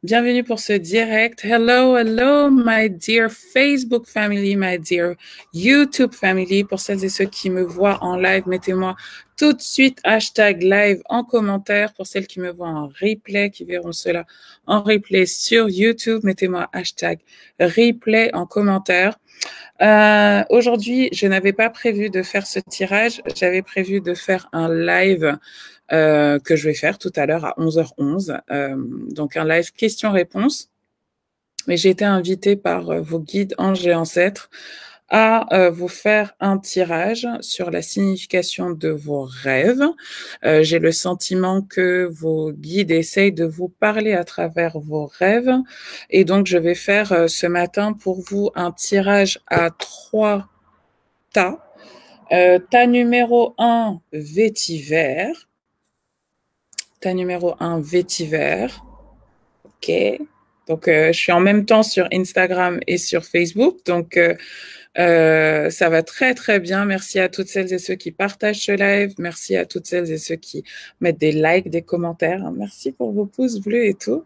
Bienvenue pour ce direct. Hello, hello, my dear Facebook family, my dear YouTube family. Pour celles et ceux qui me voient en live, mettez-moi tout de suite hashtag live en commentaire. Pour celles qui me voient en replay, qui verront cela en replay sur YouTube, mettez-moi hashtag replay en commentaire. Aujourd'hui, je n'avais pas prévu de faire ce tirage. J'avais prévu de faire un live que je vais faire tout à l'heure à 11h11. Donc, un live questions-réponses. Mais j'ai été invitée par vos guides, anges et ancêtres à vous faire un tirage sur la signification de vos rêves. J'ai le sentiment que vos guides essayent de vous parler à travers vos rêves. Et donc, je vais faire ce matin pour vous un tirage à 3 tas. Tas numéro 1, vétiver. Tas numéro 1, vétiver. OK. Donc, je suis en même temps sur Instagram et sur Facebook. Donc, ça va très, très bien. Merci à toutes celles et ceux qui partagent ce live. Merci à toutes celles et ceux qui mettent des likes, des commentaires. Merci pour vos pouces bleus et tout.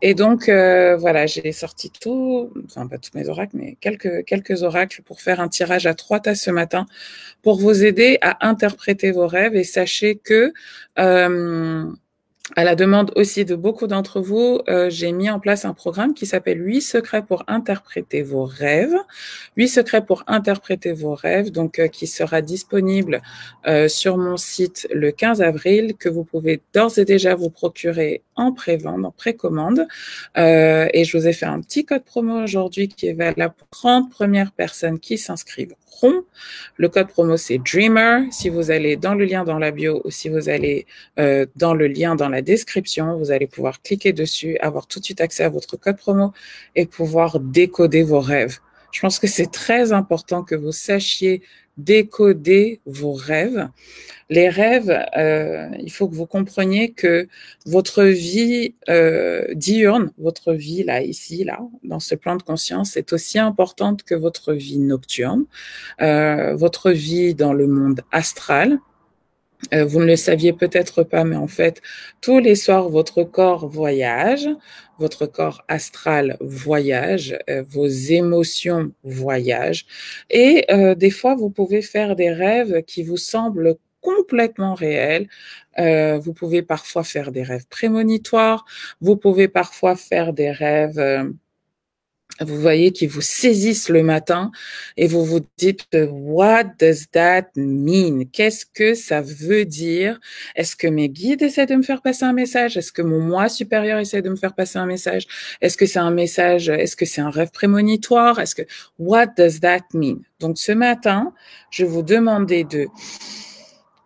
Et donc, voilà, j'ai sorti enfin, pas tous mes oracles, mais quelques oracles pour faire un tirage à 3 tas ce matin pour vous aider à interpréter vos rêves. Et sachez que, à la demande aussi de beaucoup d'entre vous, j'ai mis en place un programme qui s'appelle 8 secrets pour interpréter vos rêves. 8 secrets pour interpréter vos rêves, donc qui sera disponible sur mon site le 15 avril, que vous pouvez d'ores et déjà vous procurer en pré-vente, en précommande. Et je vous ai fait un petit code promo aujourd'hui qui est valable pour 30 premières personnes qui s'inscrivent. Le code promo, c'est DREAMER. Si vous allez dans le lien dans la bio ou si vous allez dans le lien dans la description, vous allez pouvoir cliquer dessus, avoir tout de suite accès à votre code promo et pouvoir décoder vos rêves. Je pense que c'est très important que vous sachiez décoder vos rêves. Les rêves, il faut que vous compreniez que votre vie diurne, votre vie là, ici, là, dans ce plan de conscience, est aussi importante que votre vie nocturne, votre vie dans le monde astral. Vous ne le saviez peut-être pas, mais en fait, tous les soirs, votre corps voyage, votre corps astral voyage, vos émotions voyagent. Et des fois, vous pouvez faire des rêves qui vous semblent complètement réels. Vous pouvez parfois faire des rêves prémonitoires. Vous pouvez parfois faire des rêves... vous voyez, qui vous saisissent le matin et vous vous dites what does that mean? Qu'est-ce que ça veut dire? Est-ce que mes guides essaient de me faire passer un message? Est-ce que mon moi supérieur essaie de me faire passer un message? Est-ce que c'est un message? Est-ce que c'est un rêve prémonitoire? Est-ce que what does that mean? Donc ce matin, je vous demandais de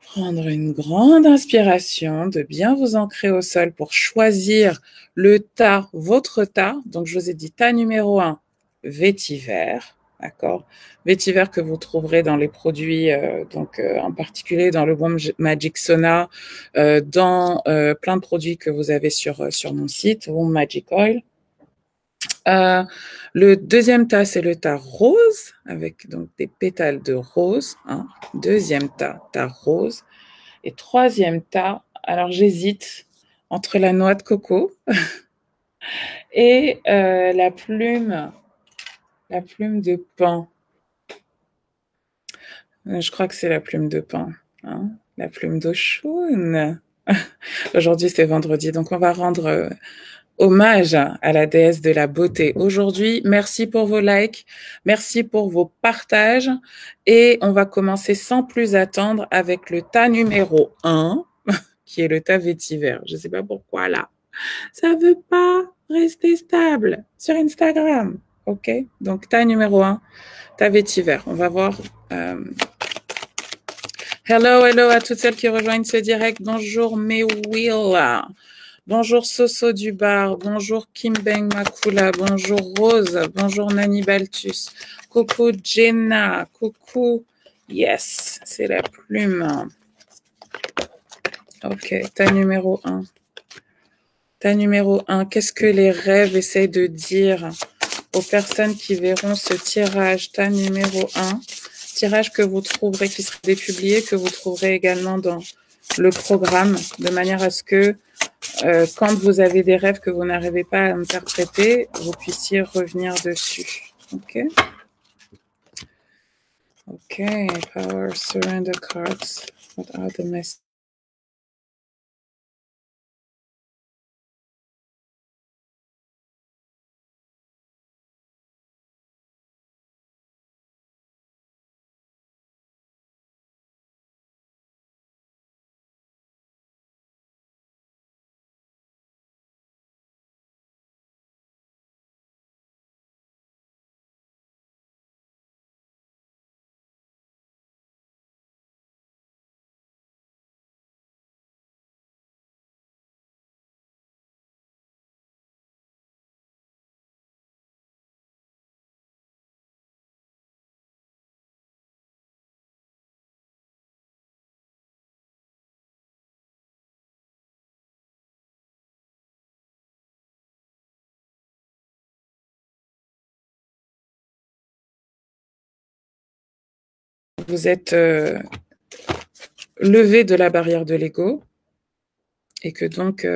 prendre une grande inspiration, de bien vous ancrer au sol pour choisir le tas, votre tas. Donc, je vous ai dit tas numéro 1, vétiver, d'accord? Vétiver que vous trouverez dans les produits, en particulier dans le Womb Magic Sauna, dans plein de produits que vous avez sur mon site, Womb Magic Oil. Le deuxième tas, c'est le tas rose, avec donc des pétales de rose. Hein. Deuxième tas, tas rose. Et troisième tas, alors j'hésite entre la noix de coco et la plume de pain. Je crois que c'est la plume de pain, hein, la plume d'Oshun. Aujourd'hui, c'est vendredi, donc on va rendre hommage à la déesse de la beauté. Aujourd'hui, merci pour vos likes, merci pour vos partages et on va commencer sans plus attendre avec le tas numéro 1, qui est le tas vétiver. Je ne sais pas pourquoi là. Ça veut pas rester stable sur Instagram. OK? Donc, tas numéro 1, tas vétiver. On va voir. Hello, hello à toutes celles qui rejoignent ce direct. Bonjour, Mewilla. Bonjour Soso Dubar, bonjour Kimbeng Makula, bonjour Rose, bonjour Nani Baltus, coucou Jenna, coucou, yes, c'est la plume. Ok, tas numéro 1. Tas numéro 1, qu'est-ce que les rêves essaient de dire aux personnes qui verront ce tirage? Tas numéro 1, tirage que vous trouverez, qui sera dépublié, que vous trouverez également dans le programme, de manière à ce que quand vous avez des rêves que vous n'arrivez pas à interpréter, vous puissiez revenir dessus. OK? OK, power, surrender cards. What are the messages? Vous êtes levé de la barrière de l'ego et que donc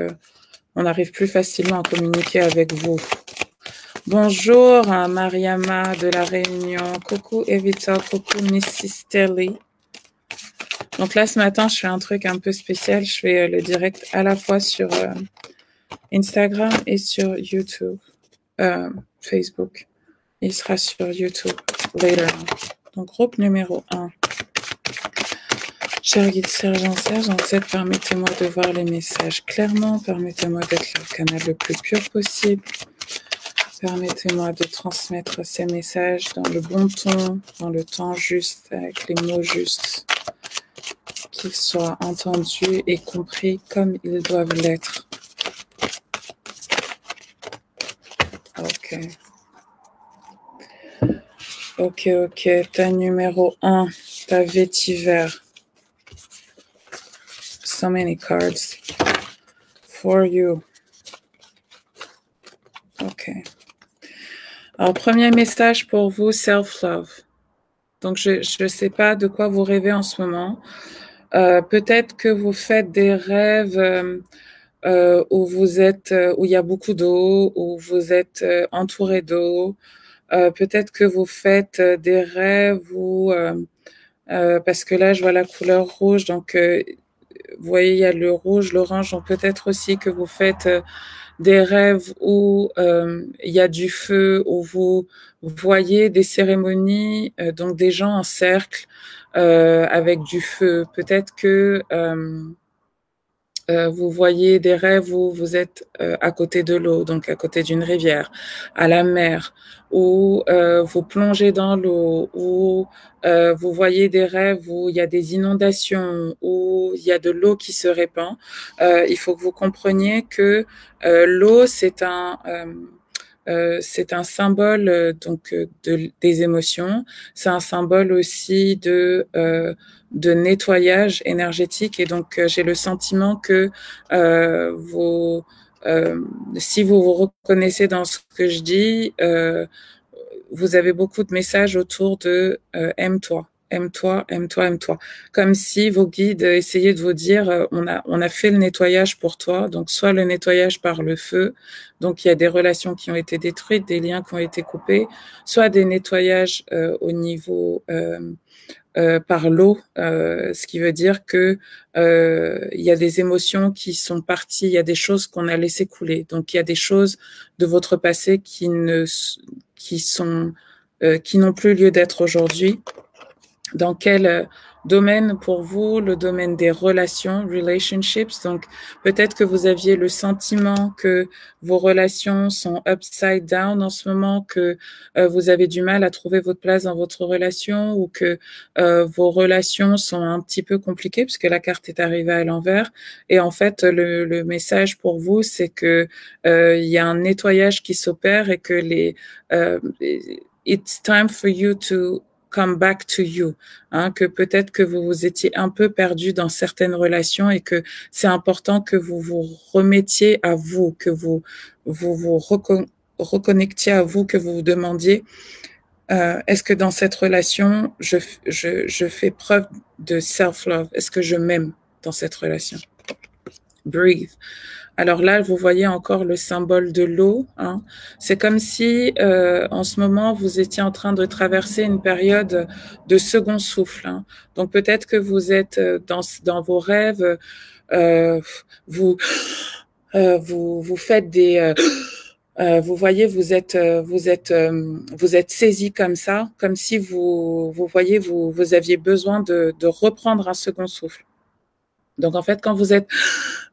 on arrive plus facilement à communiquer avec vous. Bonjour à Mariama de la Réunion. Coucou Evita, coucou Missy Stelly. Donc là, ce matin, je fais un truc un peu spécial. Je fais le direct à la fois sur Instagram et sur YouTube, Facebook. Il sera sur YouTube later on. Donc, groupe numéro 1. Cher guide sergent 7, permettez-moi de voir les messages clairement. Permettez-moi d'être le canal le plus pur possible. Permettez-moi de transmettre ces messages dans le bon ton, dans le temps juste, avec les mots justes, qu'ils soient entendus et compris comme ils doivent l'être. Ok. Ok, ok. Ta numéro 1, ta vétiver. So many cards for you. Ok. Alors, premier message pour vous, self-love. Donc, je ne sais pas de quoi vous rêvez en ce moment. Peut-être que vous faites des rêves où vous êtes, où il y a beaucoup d'eau, où vous êtes entouré d'eau. Peut-être que vous faites des rêves où, parce que là, je vois la couleur rouge, donc vous voyez, il y a le rouge, l'orange, donc peut-être aussi que vous faites des rêves où il y a du feu, où vous voyez des cérémonies, donc des gens en cercle avec du feu. Peut-être que vous voyez des rêves où vous êtes à côté de l'eau, donc à côté d'une rivière, à la mer, où vous plongez dans l'eau, où vous voyez des rêves où il y a des inondations, où il y a de l'eau qui se répand. Il faut que vous compreniez que l'eau, c'est un symbole donc des émotions. C'est un symbole aussi de nettoyage énergétique. Et donc, j'ai le sentiment que si vous vous reconnaissez dans ce que je dis, vous avez beaucoup de messages autour de aime-toi. Aime-toi, aime-toi, aime-toi. Comme si vos guides essayaient de vous dire, on a fait le nettoyage pour toi. Donc, soit le nettoyage par le feu. Donc, il y a des relations qui ont été détruites, des liens qui ont été coupés, soit des nettoyages au niveau par l'eau, ce qui veut dire que il y a des émotions qui sont parties, il y a des choses qu'on a laissé couler. Donc, il y a des choses de votre passé qui n'ont plus lieu d'être aujourd'hui. Dans quel domaine pour vous? Le domaine des relations, relationships. Donc, peut-être que vous aviez le sentiment que vos relations sont upside down en ce moment, que vous avez du mal à trouver votre place dans votre relation ou que vos relations sont un petit peu compliquées puisque la carte est arrivée à l'envers. Et en fait, le message pour vous, c'est que il y a un nettoyage qui s'opère et que it's time for you to come back to you, que peut-être que vous vous étiez un peu perdu dans certaines relations et que c'est important que vous vous remettiez à vous, que vous reconnectiez à vous, que vous vous demandiez est-ce que dans cette relation, je fais preuve de self-love? Est-ce que je m'aime dans cette relation? breathe. Alors là, vous voyez encore le symbole de l'eau. Hein. C'est comme si, en ce moment, vous étiez en train de traverser une période de second souffle. Hein. Donc peut-être que vous êtes dans vos rêves, euh, vous, vous faites des vous voyez, vous êtes saisi comme ça, comme si vous voyez, vous aviez besoin de reprendre un second souffle. Donc en fait, quand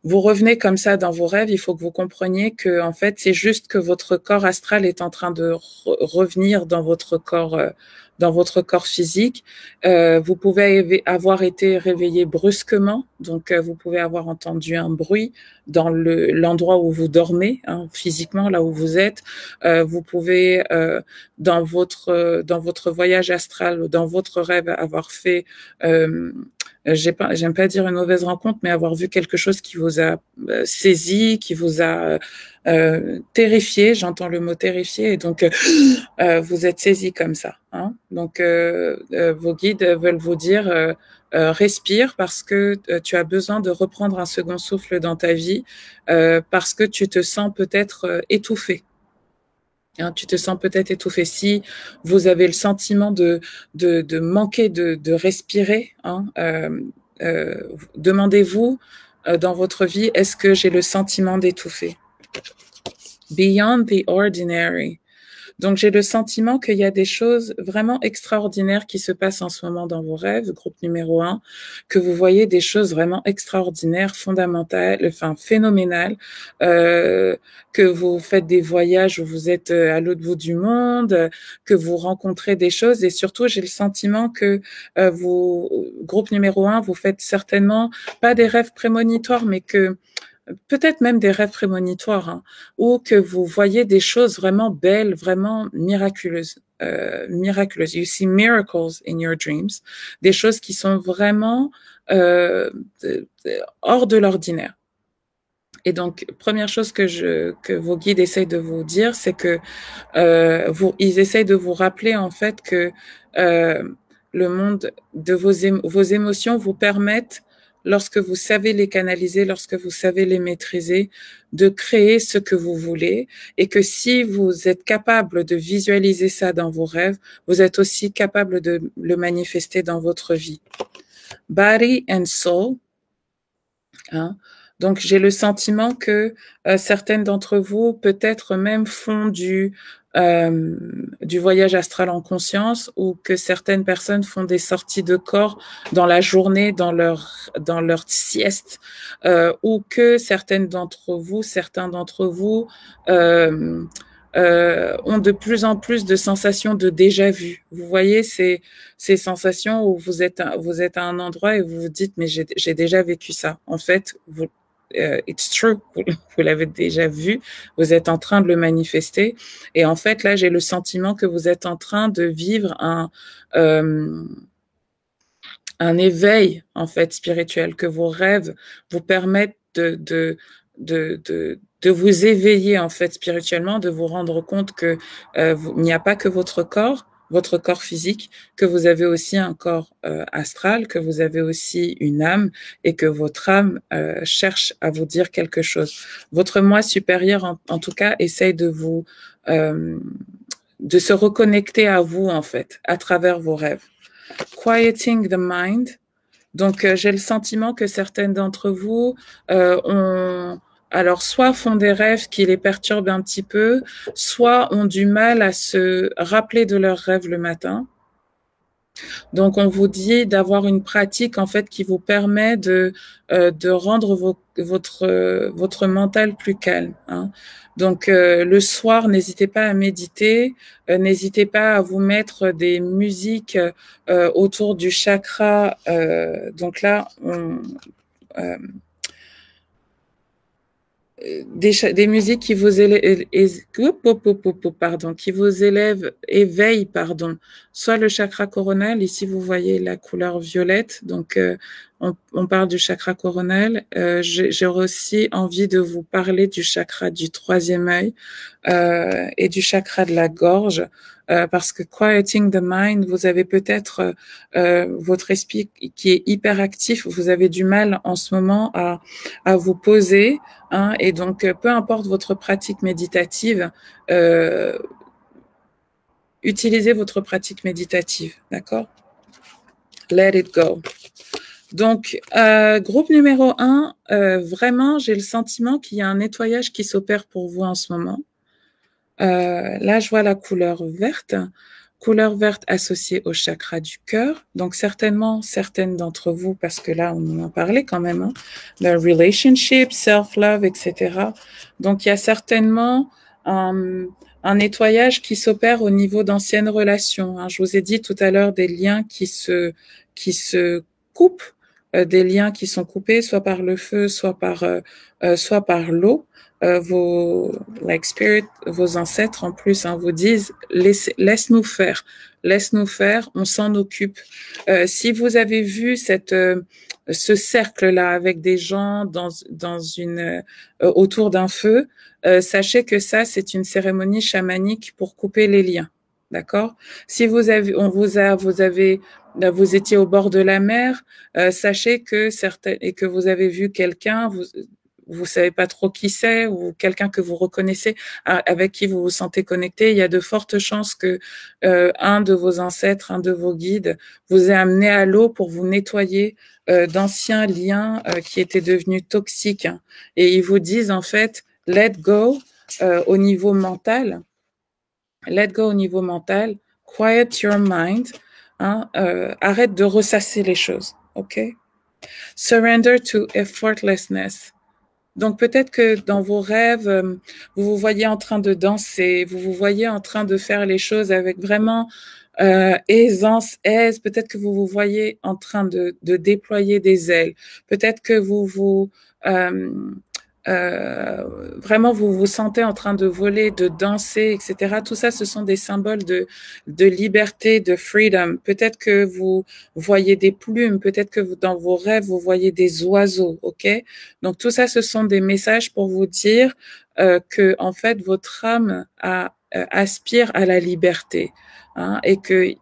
vous revenez comme ça dans vos rêves, il faut que vous compreniez que en fait, c'est juste que votre corps astral est en train de revenir dans votre corps physique. Vous pouvez avoir été réveillé brusquement, donc vous pouvez avoir entendu un bruit dans l'endroit où vous dormez, hein, physiquement là où vous êtes. Vous pouvez dans votre voyage astral ou dans votre rêve avoir fait j'aime pas dire une mauvaise rencontre, mais avoir vu quelque chose qui vous a saisi, qui vous a terrifié, j'entends le mot terrifié, et donc vous êtes saisi comme ça. Hein. Donc vos guides veulent vous dire respire parce que tu as besoin de reprendre un second souffle dans ta vie parce que tu te sens peut-être étouffé. Hein, tu te sens peut-être étouffé. Si vous avez le sentiment de manquer de respirer, hein, demandez-vous dans votre vie, est-ce que j'ai le sentiment d'étouffer? Beyond the ordinary. Donc, j'ai le sentiment qu'il y a des choses vraiment extraordinaires qui se passent en ce moment dans vos rêves, groupe numéro 1, que vous voyez des choses vraiment extraordinaires, fondamentales, enfin phénoménales, que vous faites des voyages où vous êtes à l'autre bout du monde, que vous rencontrez des choses et surtout, j'ai le sentiment que vous, groupe numéro 1, vous faites certainement pas des rêves prémonitoires, mais que peut-être même des rêves prémonitoires, hein, ou que vous voyez des choses vraiment belles, vraiment miraculeuses. Miraculeuses. You see miracles in your dreams. Des choses qui sont vraiment hors de l'ordinaire. Et donc, première chose que vos guides essayent de vous dire, c'est que ils essayent de vous rappeler en fait que le monde de vos émotions vous permettent, lorsque vous savez les canaliser, lorsque vous savez les maîtriser, de créer ce que vous voulez et que si vous êtes capable de visualiser ça dans vos rêves, vous êtes aussi capable de le manifester dans votre vie. Body and soul. Hein? Donc, j'ai le sentiment que certaines d'entre vous, peut-être même font du voyage astral en conscience ou que certaines personnes font des sorties de corps dans la journée, dans leur sieste, ou que certains d'entre vous ont de plus en plus de sensations de déjà-vu. Vous voyez ces sensations où vous êtes à un endroit et vous vous dites mais j'ai déjà vécu ça. En fait, it's true, vous l'avez déjà vu, vous êtes en train de le manifester et en fait là j'ai le sentiment que vous êtes en train de vivre un éveil en fait spirituel, que vos rêves vous permettent de vous éveiller en fait spirituellement, de vous rendre compte que il n'y a pas que votre corps physique, que vous avez aussi un corps astral, que vous avez aussi une âme et que votre âme cherche à vous dire quelque chose. Votre moi supérieur, en tout cas, essaye de vous de se reconnecter à vous en fait, à travers vos rêves. Quieting the mind. Donc, j'ai le sentiment que certaines d'entre vous alors soit font des rêves qui les perturbent un petit peu, soit ont du mal à se rappeler de leurs rêves le matin. Donc, on vous dit d'avoir une pratique en fait qui vous permet de rendre votre mental plus calme. Hein. Donc, le soir, n'hésitez pas à méditer, n'hésitez pas à vous mettre des musiques autour du chakra. Donc là, des musiques qui vous éveillent, soit le chakra coronal. Ici, vous voyez la couleur violette. Donc, on parle du chakra coronal. J'aurais aussi envie de vous parler du chakra du troisième œil et du chakra de la gorge. Parce que quieting the mind, vous avez peut-être votre esprit qui est hyper actif, vous avez du mal en ce moment à vous poser, hein, et donc peu importe votre pratique méditative, utilisez votre pratique méditative, d'accord? Let it go. Donc, groupe numéro 1, vraiment, j'ai le sentiment qu'il y a un nettoyage qui s'opère pour vous en ce moment. Là, je vois la couleur verte associée au chakra du cœur. Donc, certainement, certaines d'entre vous, parce que là, on en parlait quand même, hein, the relationship, self-love, etc. Donc, il y a certainement un nettoyage qui s'opère au niveau d'anciennes relations, hein. Je vous ai dit tout à l'heure des liens qui se coupent, des liens qui sont coupés, soit par le feu, soit par l'eau. Vos ancêtres en plus, hein, vous disent laisse-nous faire, on s'en occupe. Si vous avez vu ce cercle-là avec des gens autour d'un feu, sachez que ça c'est une cérémonie chamanique pour couper les liens, d'accord? Si vous étiez au bord de la mer, sachez que vous avez vu quelqu'un, vous savez pas trop qui c'est, ou quelqu'un que vous reconnaissez, avec qui vous vous sentez connecté, il y a de fortes chances que un de vos ancêtres, un de vos guides vous ait amené à l'eau pour vous nettoyer d'anciens liens qui étaient devenus toxiques, hein. Et ils vous disent en fait let go au niveau mental, quiet your mind, hein, arrête de ressasser les choses, ok? Surrender to effortlessness. Donc peut-être que dans vos rêves, vous vous voyez en train de danser, vous vous voyez en train de faire les choses avec vraiment aisance, aise. Peut-être que vous vous voyez en train de déployer des ailes. Peut-être que vraiment vous vous sentez en train de voler, de danser, etc. Tout ça, ce sont des symboles de liberté, de freedom. Peut-être que vous voyez des plumes, peut-être que dans vos rêves, vous voyez des oiseaux, ok? Donc tout ça, ce sont des messages pour vous dire que en fait, votre âme aspire à la liberté, hein, et que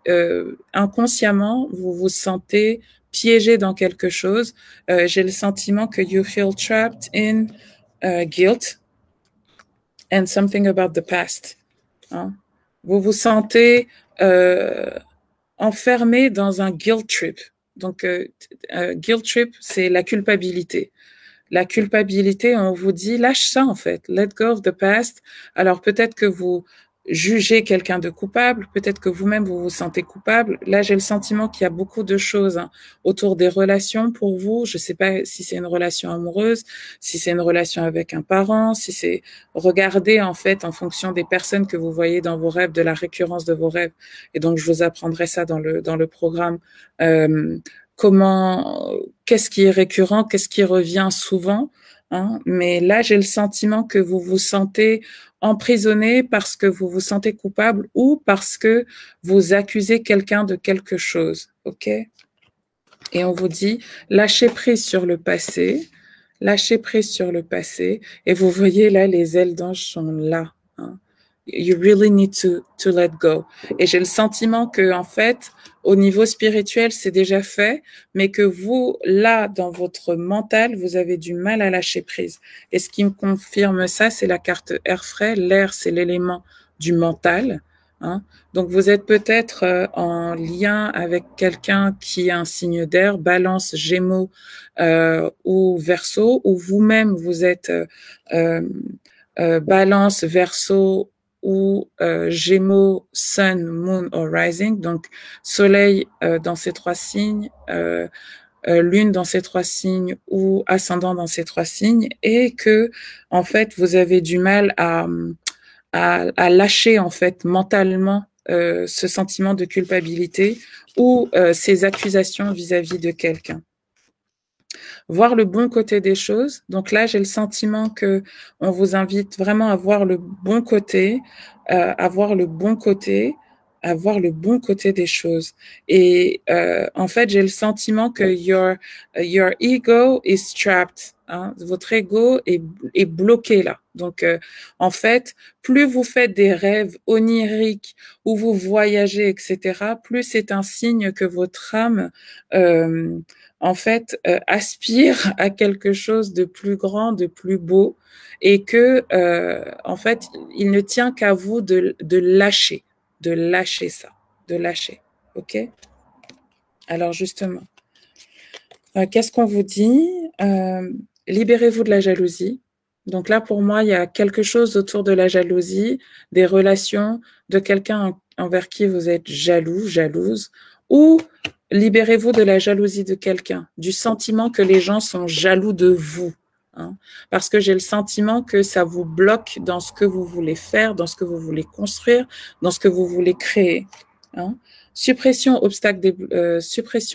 inconsciemment, vous vous sentez piégé dans quelque chose. J'ai le sentiment que you feel trapped in guilt and something about the past, hein. Vous vous sentez enfermé dans un guilt trip. Donc, guilt trip, c'est la culpabilité. La culpabilité, on vous dit, lâche ça en fait, let go of the past. Alors peut-être que vous jugez quelqu'un de coupable, peut-être que vous-même vous vous sentez coupable. Là, j'ai le sentiment qu'il y a beaucoup de choses, hein, autour des relations pour vous. Je ne sais pas si c'est une relation amoureuse, si c'est une relation avec un parent, si c'est regarder en fait en fonction des personnes que vous voyez dans vos rêves, de la récurrence de vos rêves. Et donc, je vous apprendrai ça dans le programme. Qu'est-ce qui est récurrent, qu'est-ce qui revient souvent, hein? Mais là, j'ai le sentiment que vous vous sentez emprisonné parce que vous vous sentez coupable ou parce que vous accusez quelqu'un de quelque chose, ok? Et on vous dit, lâchez prise sur le passé, et vous voyez là, les ailes d'ange sont là, hein? You really need to let go. Et j'ai le sentiment que, en fait, au niveau spirituel, c'est déjà fait, mais que vous, là, dans votre mental, vous avez du mal à lâcher prise. Et ce qui me confirme ça, c'est la carte air frais. L'air, c'est l'élément du mental, hein. Donc, vous êtes peut-être en lien avec quelqu'un qui a un signe d'air, Balance, Gémeaux ou Verseau, ou vous-même, vous êtes Balance, Verseau ou Gémeaux, Sun, Moon or Rising, donc Soleil dans ces trois signes, Lune dans ces trois signes ou ascendant dans ces trois signes, et que en fait vous avez du mal à lâcher en fait mentalement ce sentiment de culpabilité ou ces accusations vis-à-vis de quelqu'un. Voir le bon côté des choses. Donc là, j'ai le sentiment que on vous invite vraiment à voir le bon côté, à voir le bon côté des choses. Et en fait, j'ai le sentiment que your ego is trapped. Hein? Votre ego est bloqué là. Donc, en fait, plus vous faites des rêves oniriques où vous voyagez, etc., plus c'est un signe que votre âme, en fait, aspire à quelque chose de plus grand, de plus beau, et que, en fait, il ne tient qu'à vous de lâcher ça, de lâcher. OK? Alors justement, qu'est-ce qu'on vous dit? Libérez-vous de la jalousie. Donc là, pour moi, il y a quelque chose autour de la jalousie, des relations, de quelqu'un envers qui vous êtes jaloux, jalouse, ou libérez-vous de la jalousie de quelqu'un, du sentiment que les gens sont jaloux de vous. Hein, parce que j'ai le sentiment que ça vous bloque dans ce que vous voulez faire, dans ce que vous voulez construire, dans ce que vous voulez créer. Hein. Suppression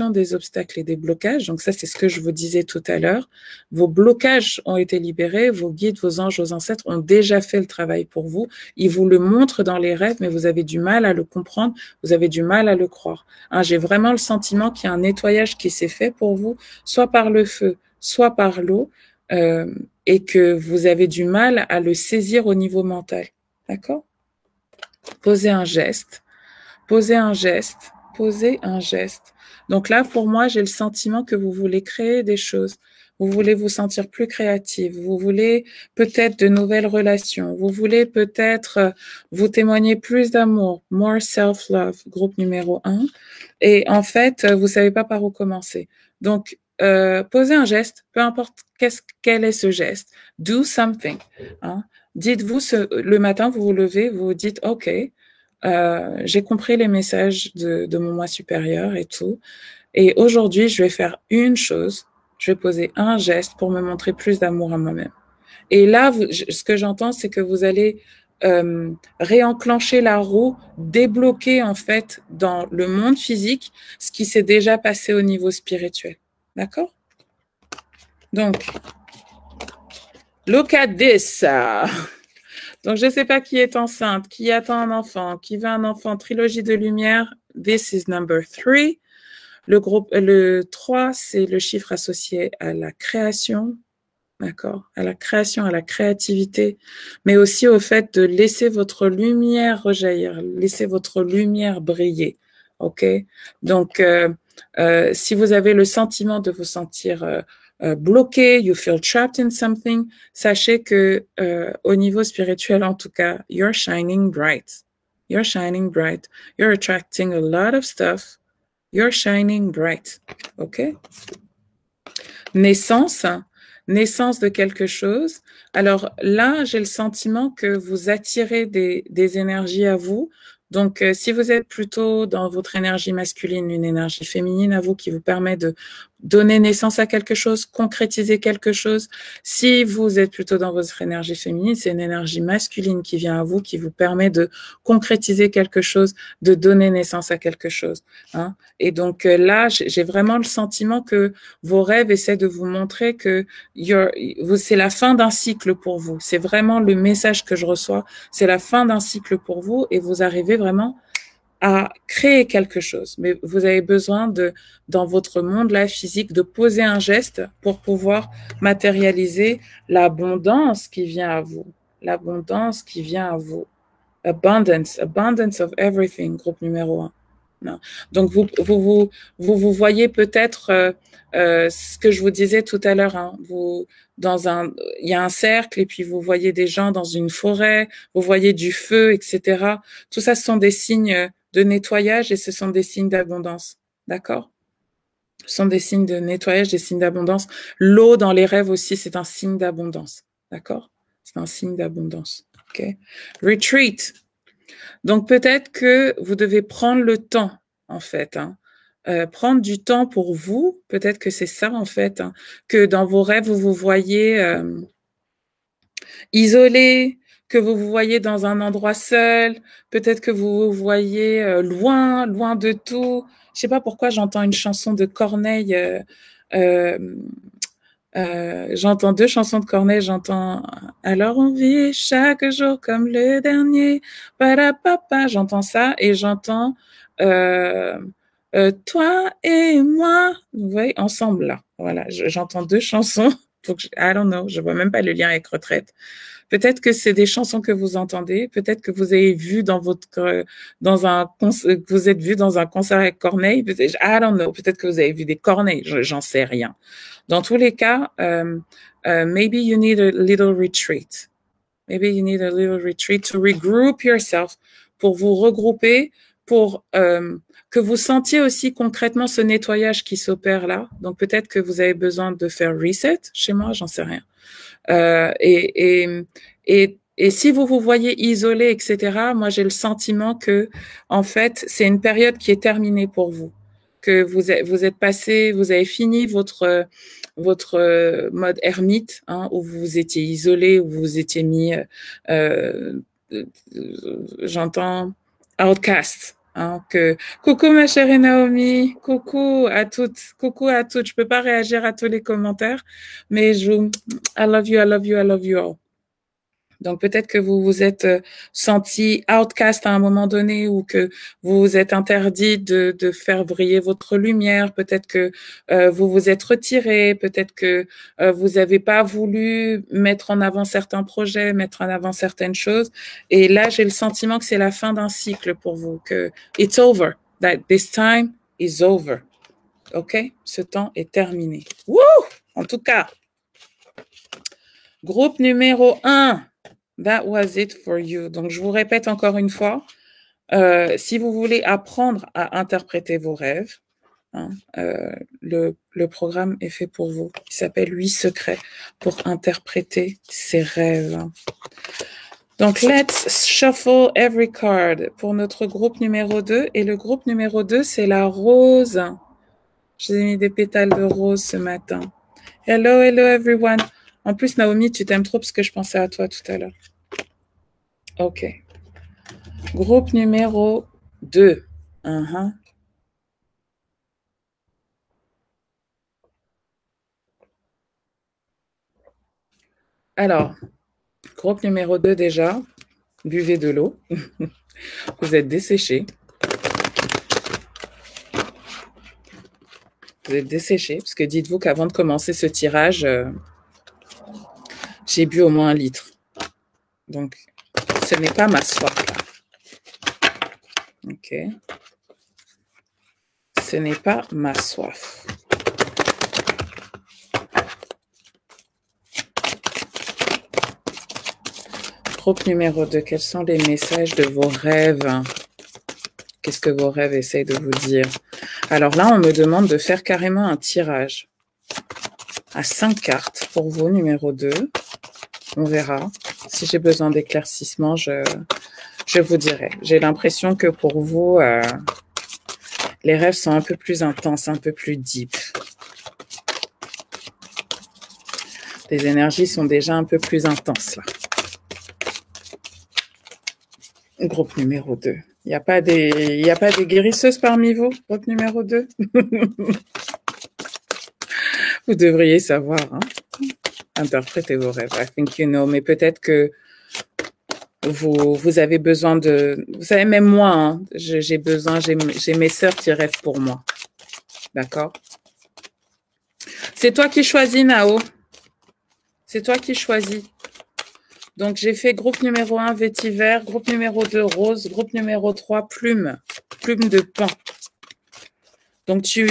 des obstacles et des blocages. Donc ça, c'est ce que je vous disais tout à l'heure. Vos blocages ont été libérés, vos guides, vos anges, vos ancêtres ont déjà fait le travail pour vous. Ils vous le montrent dans les rêves, mais vous avez du mal à le comprendre, vous avez du mal à le croire. Hein, j'ai vraiment le sentiment qu'il y a un nettoyage qui s'est fait pour vous, soit par le feu, soit par l'eau, et que vous avez du mal à le saisir au niveau mental. D'accord? Posez un geste. Posez un geste, posez un geste. Donc là, pour moi, j'ai le sentiment que vous voulez créer des choses. Vous voulez vous sentir plus créative. Vous voulez peut-être de nouvelles relations. Vous voulez peut-être vous témoigner plus d'amour. More self-love, groupe numéro 1. Et en fait, vous savez pas par où commencer. Donc, posez un geste, peu importe quel est ce geste. Do something. Hein. Dites-vous, le matin, vous vous levez, vous vous dites, OK, j'ai compris les messages de mon moi supérieur et tout. Et aujourd'hui, je vais faire une chose. Je vais poser un geste pour me montrer plus d'amour à moi-même. Et là, ce que j'entends, c'est que vous allez réenclencher la roue, débloquer en fait dans le monde physique ce qui s'est déjà passé au niveau spirituel. D'accord? Donc, look at this. Donc, je ne sais pas qui est enceinte, qui attend un enfant, qui veut un enfant, trilogie de lumière. This is number 3. Le 3, c'est le chiffre associé à la création, d'accord, à la création, à la créativité, mais aussi au fait de laisser votre lumière rejaillir, laisser votre lumière briller, ok? Donc, si vous avez le sentiment de vous sentir bloqué, you feel trapped in something, sachez que au niveau spirituel, en tout cas, you're shining bright. You're shining bright. You're attracting a lot of stuff. You're shining bright. OK? Naissance de quelque chose. Alors là, j'ai le sentiment que vous attirez des énergies à vous. Donc, si vous êtes plutôt dans votre énergie masculine, une énergie féminine à vous qui vous permet de donner naissance à quelque chose, concrétiser quelque chose. Si vous êtes plutôt dans votre énergie féminine, c'est une énergie masculine qui vient à vous, qui vous permet de concrétiser quelque chose, de donner naissance à quelque chose. Hein. Et donc là, j'ai vraiment le sentiment que vos rêves essaient de vous montrer que c'est la fin d'un cycle pour vous. C'est vraiment le message que je reçois. C'est la fin d'un cycle pour vous et vous arrivez vraiment à créer quelque chose. Mais vous avez besoin dans votre monde là physique, de poser un geste pour pouvoir matérialiser l'abondance qui vient à vous. L'abondance qui vient à vous. Abundance of everything, groupe numéro 1. Non. Donc vous voyez peut-être ce que je vous disais tout à l'heure. Hein, il y a un cercle et puis vous voyez des gens dans une forêt, vous voyez du feu, etc. Tout ça, ce sont des signes de nettoyage et ce sont des signes d'abondance. D'accord? Ce sont des signes de nettoyage, des signes d'abondance. L'eau dans les rêves aussi, c'est un signe d'abondance. D'accord? C'est un signe d'abondance. OK? Retreat. Donc peut-être que vous devez prendre le temps, en fait, hein, prendre du temps pour vous. Peut-être que c'est ça, en fait, hein, que dans vos rêves, vous vous voyez isolé, que vous vous voyez dans un endroit seul. Peut-être que vous vous voyez loin de tout. Je sais pas pourquoi j'entends une chanson de Corneille. J'entends deux chansons de Corneille. J'entends Alors on vit chaque jour comme le dernier. Parapapa. J'entends ça et j'entends toi et moi. Vous voyez, ensemble là. Voilà, j'entends deux chansons. Donc, I don't know. Je vois même pas le lien avec retraite. Peut-être que c'est des chansons que vous entendez. Peut-être que vous avez vu dans votre que vous êtes vu dans un concert avec Corneille. I don't know. Peut-être que vous avez vu des Corneilles. J'en sais rien. Dans tous les cas, maybe you need a little retreat. Maybe you need a little retreat to regroup yourself, pour vous regrouper, pour que vous sentiez aussi concrètement ce nettoyage qui s'opère là. Donc peut-être que vous avez besoin de faire reset chez moi, j'en sais rien. Et si vous vous voyez isolé, etc., moi j'ai le sentiment que en fait c'est une période qui est terminée pour vous, que vous êtes passé, vous avez fini votre mode ermite, hein, où vous étiez isolé, où vous étiez mis, j'entends outcast. Hein, coucou ma chère Naomi, coucou à toutes, Je peux pas réagir à tous les commentaires, mais I love you, I love you, I love you all. Donc peut-être que vous vous êtes senti outcast à un moment donné, ou que vous vous êtes interdit de faire briller votre lumière. Peut-être que vous vous êtes retiré. Peut-être que vous n'avez pas voulu mettre en avant certains projets, mettre en avant certaines choses. Et là, j'ai le sentiment que c'est la fin d'un cycle pour vous, que it's over, that this time is over. OK? Ce temps est terminé. Wouh! En tout cas, groupe numéro 1. That was it for you. Donc, je vous répète encore une fois, si vous voulez apprendre à interpréter vos rêves, hein, le programme est fait pour vous. Il s'appelle 8 secrets pour interpréter ses rêves. Donc, let's shuffle every card pour notre groupe numéro 2. Et le groupe numéro 2, c'est la rose. J'ai mis des pétales de rose ce matin. Hello, hello everyone. En plus, Naomi, tu t'aimes trop parce que je pensais à toi tout à l'heure. OK. Groupe numéro 2. Alors, groupe numéro 2 déjà. Buvez de l'eau. Vous êtes desséché. Vous êtes desséché, parce que dites-vous qu'avant de commencer ce tirage, j'ai bu au moins 1 litre. Donc, ce n'est pas ma soif, là. OK. Ce n'est pas ma soif. Groupe numéro 2, quels sont les messages de vos rêves? Qu'est-ce que vos rêves essayent de vous dire? Alors là, on me demande de faire carrément un tirage à 5 cartes pour vous, numéro 2. On verra. Si j'ai besoin d'éclaircissement, je vous dirai. J'ai l'impression que pour vous, les rêves sont un peu plus intenses, un peu plus deep. Les énergies sont déjà un peu plus intenses là. Groupe numéro 2. Il n'y a pas des guérisseuses parmi vous, groupe numéro 2? Vous devriez savoir, hein? Interprétez vos rêves. I think you know. Mais peut-être que vous avez besoin de... Vous savez, même moi, hein, j'ai mes sœurs qui rêvent pour moi. D'accord? C'est toi qui choisis, Nao. C'est toi qui choisis. Donc, j'ai fait groupe numéro 1, vétiver, groupe numéro 2, rose, groupe numéro 3, plume de pan. Donc, tu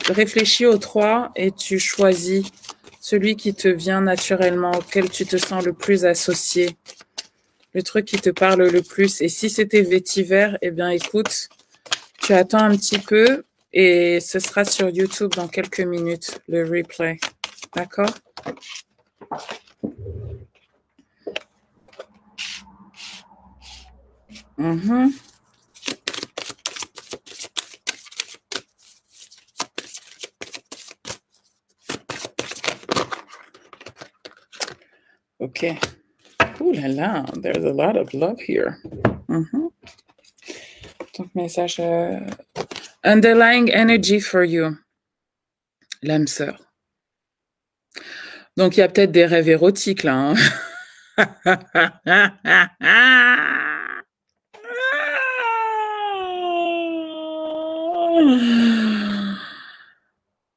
réfléchis aux 3 et tu choisis celui qui te vient naturellement, auquel tu te sens le plus associé, le truc qui te parle le plus. Et si c'était vétiver, eh bien, écoute, tu attends un petit peu et ce sera sur YouTube dans quelques minutes, le replay. D'accord? Okay. Ooh la la, there's a lot of love here. Donc, message underlying energy for you. L'âme sœur. Donc, il y a peut-être des rêves érotiques, là.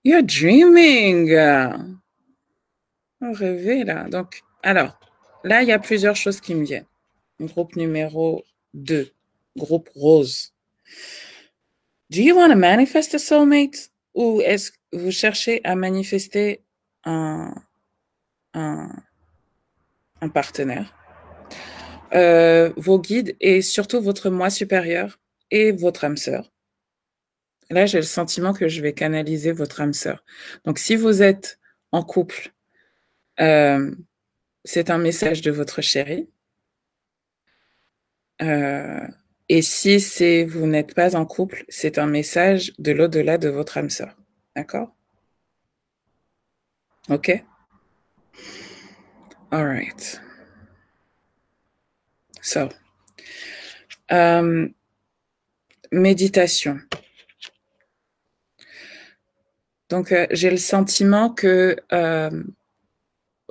You're dreaming. Rêver, là. Donc, alors, là, il y a plusieurs choses qui me viennent. Groupe numéro 2, groupe rose. Do you want to manifest a soulmate? Ou est-ce que vous cherchez à manifester un, un, un partenaire? Vos guides et surtout votre moi supérieur et votre âme sœur. Là, j'ai le sentiment que je vais canaliser votre âme sœur. Donc, si vous êtes en couple, c'est un message de votre chérie. Et si vous n'êtes pas en couple, c'est un message de l'au-delà de votre âme sœur. D'accord? OK? All right. So, méditation. Donc, j'ai le sentiment que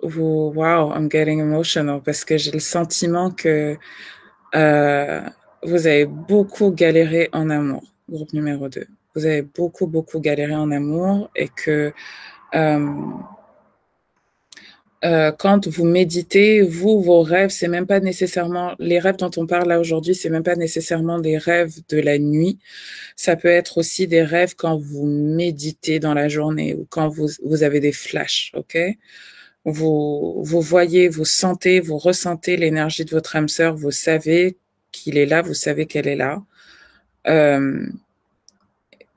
wow, I'm getting emotional parce que j'ai le sentiment que vous avez beaucoup galéré en amour, groupe numéro 2. Vous avez beaucoup, beaucoup galéré en amour et que quand vous méditez, vos rêves, c'est même pas nécessairement les rêves dont on parle là aujourd'hui, c'est même pas nécessairement des rêves de la nuit. Ça peut être aussi des rêves quand vous méditez dans la journée ou quand vous avez des flashs, ok? Vous voyez, vous sentez, vous ressentez l'énergie de votre âme sœur, vous savez qu'il est là, vous savez qu'elle est là.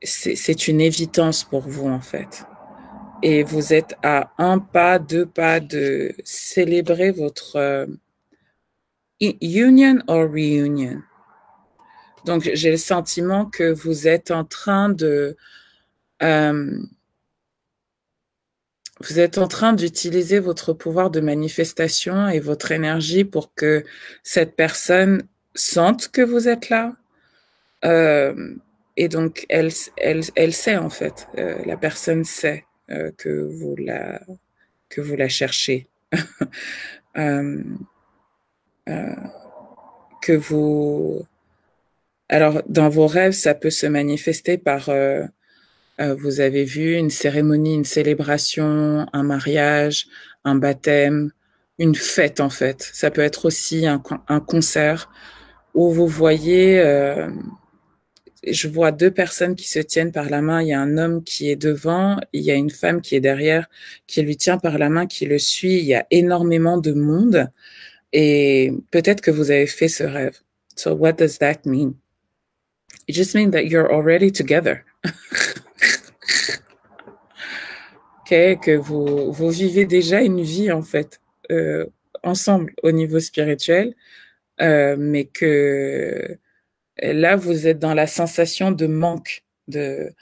C'est une évidence pour vous en fait. Et vous êtes à un pas, deux pas de célébrer votre union or reunion. Donc, j'ai le sentiment que vous êtes en train de... vous êtes en train d'utiliser votre pouvoir de manifestation et votre énergie pour que cette personne sente que vous êtes là. Et donc, elle sait en fait. La personne sait que vous la cherchez. Que vous... Alors, dans vos rêves, ça peut se manifester par... vous avez vu une cérémonie, une célébration, un mariage, un baptême, une fête en fait. Ça peut être aussi un concert où vous voyez... je vois deux personnes qui se tiennent par la main. Il y a un homme qui est devant, il y a une femme qui est derrière, qui lui tient par la main, qui le suit. Il y a énormément de monde. Et peut-être que vous avez fait ce rêve. So what does that mean? It just means that you're already together. Okay? Que vous vivez déjà une vie, en fait, ensemble au niveau spirituel, mais que là, vous êtes dans la sensation de manque de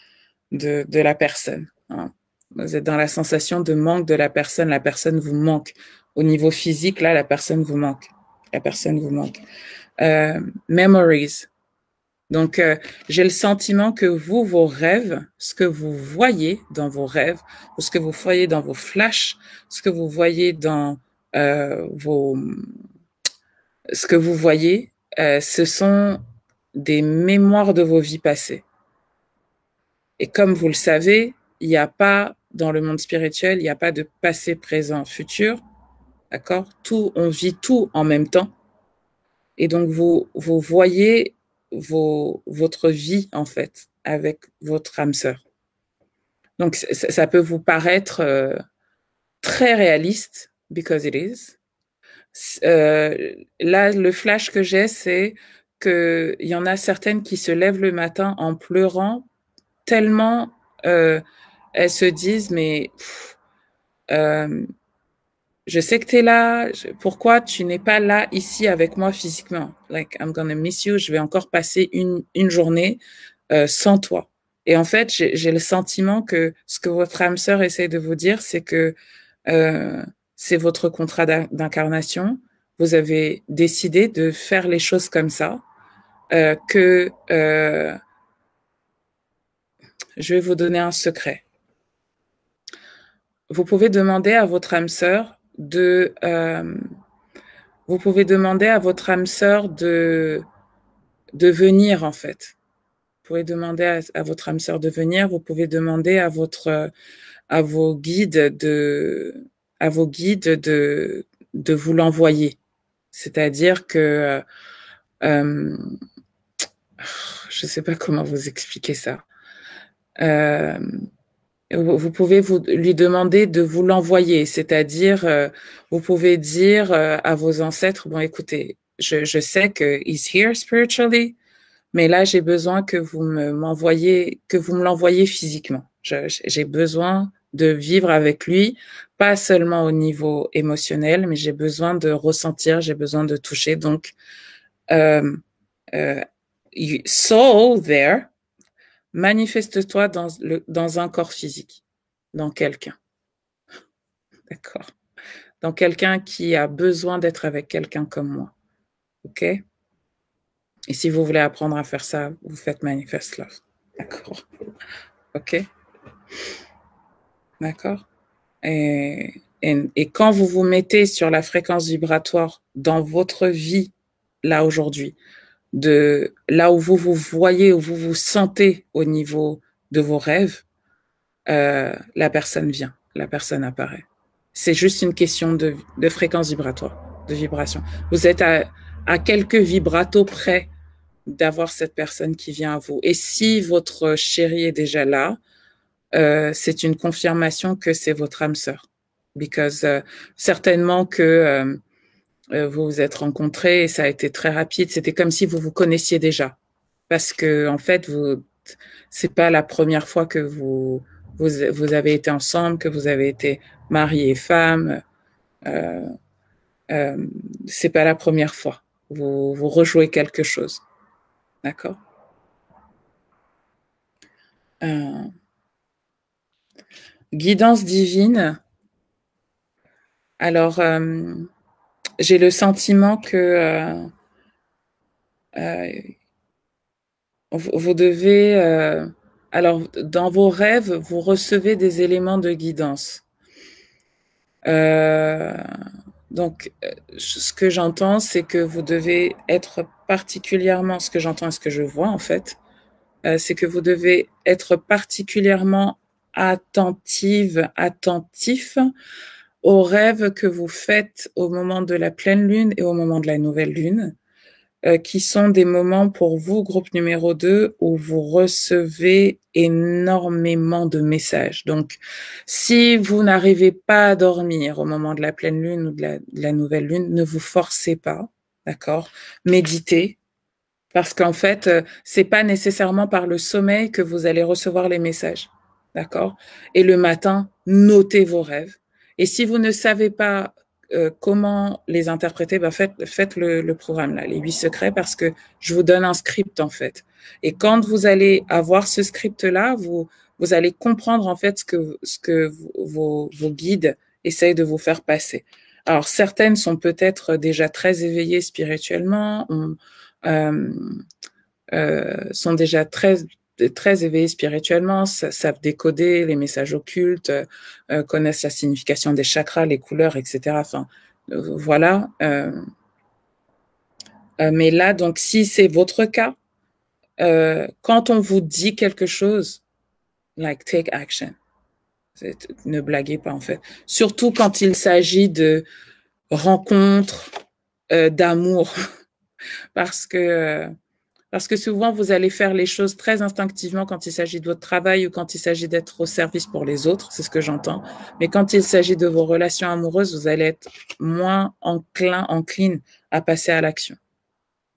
la personne. Hein. Vous êtes dans la sensation de manque de la personne vous manque. Au niveau physique, là, la personne vous manque. La personne vous manque. Memories. Donc, j'ai le sentiment que vous, vos rêves, ce que vous voyez dans vos rêves, ou ce que vous voyez dans vos flashs, ce que vous voyez dans ce que vous voyez, ce sont des mémoires de vos vies passées. Et comme vous le savez, il n'y a pas, dans le monde spirituel, il n'y a pas de passé, présent, futur. D'accord? On vit tout en même temps. Et donc, vous voyez votre vie, en fait, avec votre âme sœur. Donc, ça peut vous paraître très réaliste, because it is. Là, le flash que j'ai, c'est qu'il y en a certaines qui se lèvent le matin en pleurant tellement elles se disent, mais je sais que tu es là, pourquoi tu n'es pas là ici avec moi physiquement? Like, I'm gonna miss you, je vais encore passer une journée sans toi. Et en fait, j'ai le sentiment que ce que votre âme sœur essaie de vous dire, c'est que c'est votre contrat d'incarnation. Vous avez décidé de faire les choses comme ça, que je vais vous donner un secret. vous pouvez demander à votre âme sœur de venir, en fait. Vous pouvez demander à votre âme sœur de venir, vous pouvez demander à vos guides de vous l'envoyer. C'est-à-dire que je sais pas comment vous expliquer ça. Vous pouvez lui demander de vous l'envoyer, c'est-à-dire vous pouvez dire à vos ancêtres, bon écoutez, je sais que he's here spiritually, mais là j'ai besoin que vous me l'envoyez physiquement. J'ai besoin de vivre avec lui, pas seulement au niveau émotionnel, mais j'ai besoin de ressentir, j'ai besoin de toucher. Donc, soul there, manifeste-toi dans un corps physique, dans quelqu'un. D'accord? Dans quelqu'un qui a besoin d'être avec quelqu'un comme moi. OK? Et si vous voulez apprendre à faire ça, vous faites Manifest Love. D'accord? OK? D'accord? Et quand vous vous mettez sur la fréquence vibratoire dans votre vie, là aujourd'hui, de là où vous vous voyez, où vous vous sentez au niveau de vos rêves, la personne vient, la personne apparaît. C'est juste une question de fréquence vibratoire, de vibration. Vous êtes à quelques vibratos près d'avoir cette personne qui vient à vous. Et si votre chéri est déjà là, c'est une confirmation que c'est votre âme sœur. Because certainement que vous vous êtes rencontrés et ça a été très rapide. C'était comme si vous vous connaissiez déjà. Parce que, en fait, c'est pas la première fois que vous avez été ensemble, que vous avez été mari et femme. C'est pas la première fois. Vous rejouez quelque chose. D'accord? Guidance divine. Alors, j'ai le sentiment que vous devez... alors, dans vos rêves, vous recevez des éléments de guidance. Donc, ce que j'entends, c'est que vous devez être particulièrement... Ce que j'entends et ce que je vois, en fait, c'est que vous devez être particulièrement attentif aux rêves que vous faites au moment de la pleine lune et au moment de la nouvelle lune, qui sont des moments pour vous, groupe numéro 2, où vous recevez énormément de messages. Donc, si vous n'arrivez pas à dormir au moment de la pleine lune ou de la nouvelle lune, ne vous forcez pas, d'accord? Méditez, parce qu'en fait, c'est pas nécessairement par le sommeil que vous allez recevoir les messages, d'accord? Et le matin, notez vos rêves. Et si vous ne savez pas comment les interpréter, ben faites le programme là, les 8 secrets, parce que je vous donne un script en fait. Et quand vous allez avoir ce script là, vous allez comprendre en fait ce que vos guides essayent de vous faire passer. Alors certaines sont peut-être déjà très éveillées spirituellement, sont déjà très éveillés spirituellement, savent décoder les messages occultes, connaissent la signification des chakras, les couleurs, etc. Enfin, voilà. Mais là, donc, si c'est votre cas, quand on vous dit quelque chose, like take action. Ne blaguez pas, en fait. Surtout quand il s'agit de rencontres, d'amour. Parce que souvent, vous allez faire les choses très instinctivement quand il s'agit de votre travail ou quand il s'agit d'être au service pour les autres, c'est ce que j'entends. Mais quand il s'agit de vos relations amoureuses, vous allez être moins encline à passer à l'action.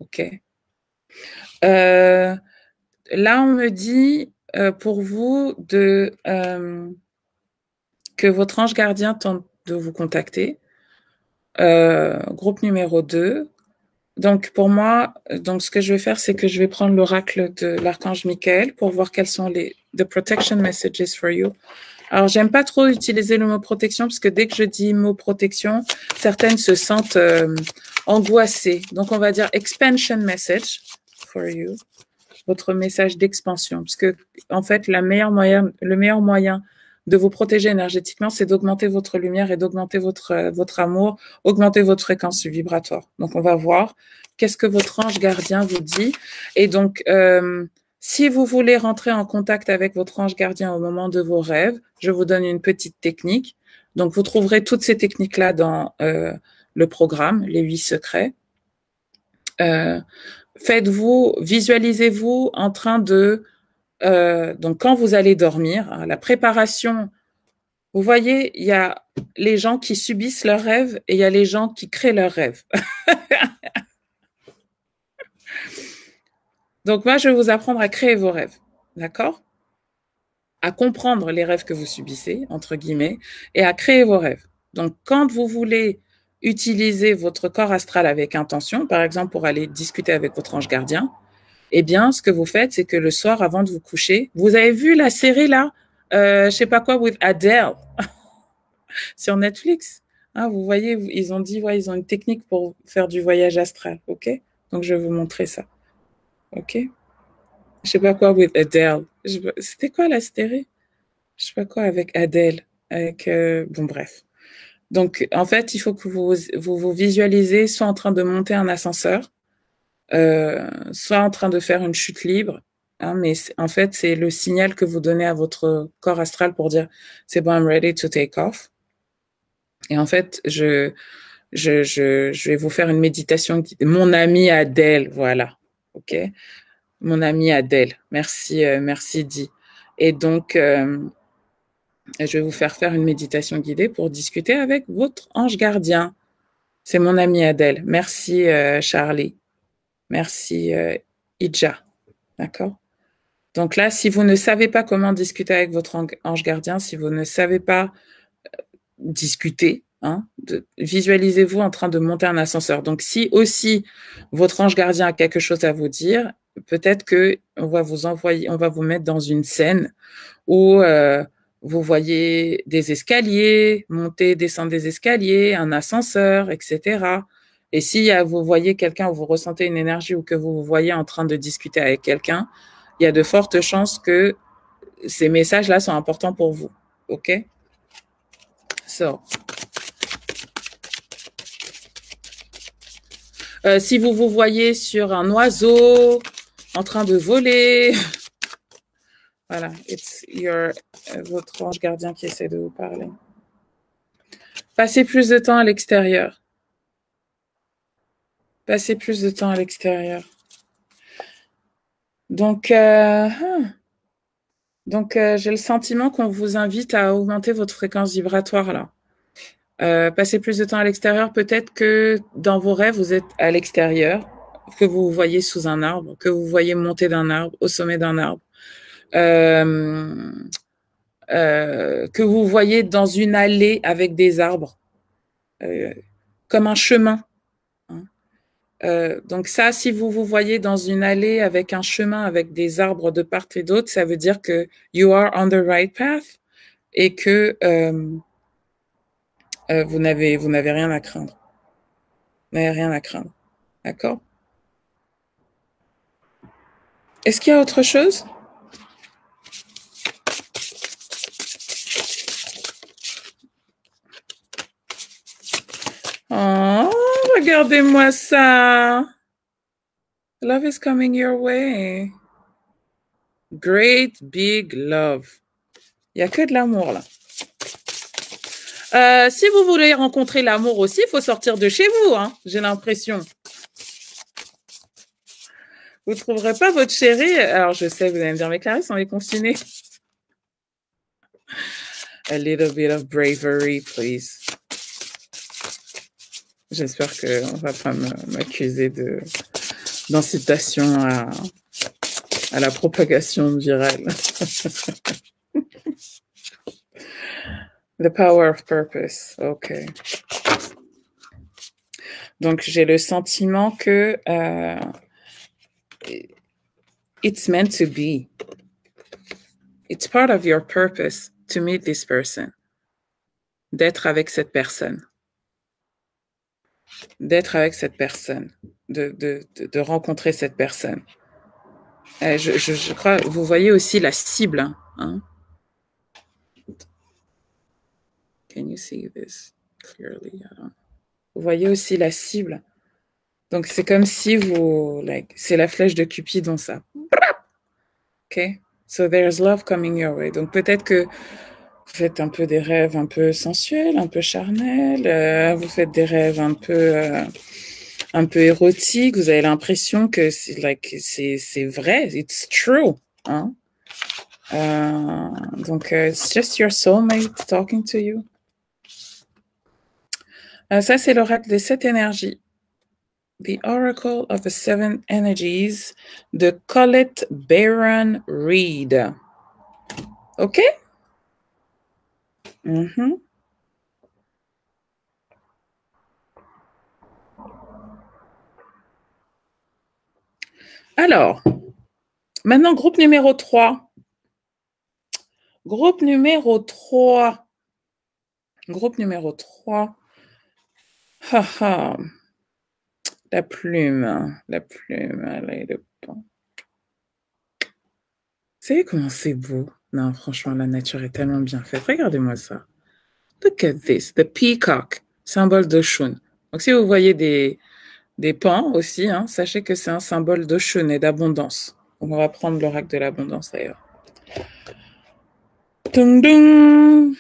OK? Là, on me dit pour vous que votre ange gardien tente de vous contacter. Groupe numéro 2. Donc, pour moi, ce que je vais faire, c'est que je vais prendre l'oracle de l'archange Michael pour voir quels sont the protection messages for you. Alors, j'aime pas trop utiliser le mot protection parce que dès que je dis mot protection, certaines se sentent angoissées. Donc, on va dire expansion message for you. Votre message d'expansion. Parce que, en fait, le meilleur moyen de vous protéger énergétiquement, c'est d'augmenter votre lumière et d'augmenter votre amour, augmenter votre fréquence vibratoire. Donc, on va voir qu'est-ce que votre ange gardien vous dit. Et donc, si vous voulez rentrer en contact avec votre ange gardien au moment de vos rêves, je vous donne une petite technique. Donc, vous trouverez toutes ces techniques-là dans le programme, les 8 secrets. Visualisez-vous en train de donc, quand vous allez dormir, la préparation, vous voyez, il y a les gens qui subissent leurs rêves et il y a les gens qui créent leurs rêves. Donc, moi, je vais vous apprendre à créer vos rêves, d'accord? À comprendre les rêves que vous subissez, entre guillemets, et à créer vos rêves. Donc, quand vous voulez utiliser votre corps astral avec intention, par exemple, pour aller discuter avec votre ange gardien, eh bien, ce que vous faites, c'est que le soir, avant de vous coucher, vous avez vu la série là, je sais pas quoi, with Adele, sur Netflix. Hein, vous voyez, ils ont dit, ouais, ils ont une technique pour faire du voyage astral, ok? Donc, je vais vous montrer ça, ok? Je sais pas quoi with Adele. C'était quoi la série? Je sais pas quoi avec Adele, avec bon bref. Donc, en fait, il faut que vous visualisez soit en train de monter un ascenseur, soit en train de faire une chute libre, hein, mais en fait, c'est le signal que vous donnez à votre corps astral pour dire c'est bon, I'm ready to take off. Et en fait, je vais vous faire une méditation. Mon amie Adèle, voilà, ok, mon amie Adèle. Merci, merci Di. Et donc, je vais vous faire une méditation guidée pour discuter avec votre ange gardien. C'est mon amie Adèle. Merci Charlie. Merci Idja. D'accord? Donc là, si vous ne savez pas comment discuter avec votre ange gardien, si vous ne savez pas discuter, hein, visualisez-vous en train de monter un ascenseur. Donc si aussi votre ange gardien a quelque chose à vous dire, peut-être que on va vous mettre dans une scène où vous voyez des escaliers, monter, descendre des escaliers, un ascenseur, etc. Et si vous voyez quelqu'un ou vous ressentez une énergie ou que vous vous voyez en train de discuter avec quelqu'un, il y a de fortes chances que ces messages-là sont importants pour vous. OK? So. Si vous vous voyez sur un oiseau en train de voler, voilà, it's votre ange gardien qui essaie de vous parler. Passez plus de temps à l'extérieur. Passez plus de temps à l'extérieur. Donc, j'ai le sentiment qu'on vous invite à augmenter votre fréquence vibratoire là. Passez plus de temps à l'extérieur. Peut-être que dans vos rêves, vous êtes à l'extérieur, que vous voyez sous un arbre, que vous voyez monter d'un arbre, au sommet d'un arbre. Que vous voyez dans une allée avec des arbres, comme un chemin. Donc ça, si vous vous voyez dans une allée avec un chemin avec des arbres de part et d'autre, ça veut dire que you are on the right path et que vous n'avez rien à craindre. Vous n'avez rien à craindre. D'accord? Est-ce qu'il y a autre chose? Oh, regardez-moi ça. Love is coming your way. Great big love. Il n'y a que de l'amour là. Si vous voulez rencontrer l'amour aussi, il faut sortir de chez vous, hein, j'ai l'impression. Vous ne trouverez pas votre chéri. Alors, je sais, vous allez me dire, mais Clarisse, on est confinés. A little bit of bravery, please. J'espère qu'on ne va pas m'accuser d'incitation à la propagation virale. The power of purpose. OK. Donc, j'ai le sentiment que it's meant to be. It's part of your purpose to meet this person. D'être avec cette personne. D'être avec cette personne. De rencontrer cette personne. Je crois, vous voyez aussi la cible, hein? Can you see this clearly? Vous voyez aussi la cible. Donc, c'est comme si vous, c'est la flèche de Cupidon, ça. OK? So there's love coming your way. Donc, peut-être que vous faites un peu des rêves un peu sensuels, un peu charnels. Vous faites des rêves un peu érotiques. Vous avez l'impression que c'est vrai. It's true. Hein? Donc, it's just your soulmate talking to you. Ça, c'est l'oracle des 7 énergies. The Oracle of the Seven Energies de Colette Baron Reed. OK? Alors, maintenant, groupe numéro 3. Groupe numéro 3. Groupe numéro 3. La plume. La plume. Allez, le pan. Vous savez comment c'est beau? Non, franchement, la nature est tellement bien faite. Regardez-moi ça. Look at this. The peacock, symbole d'Oshun. Donc, si vous voyez des pans aussi, hein, sachez que c'est un symbole d'Oshun et d'abondance. Donc, on va prendre l'oracle de l'abondance d'ailleurs. Ding, ding.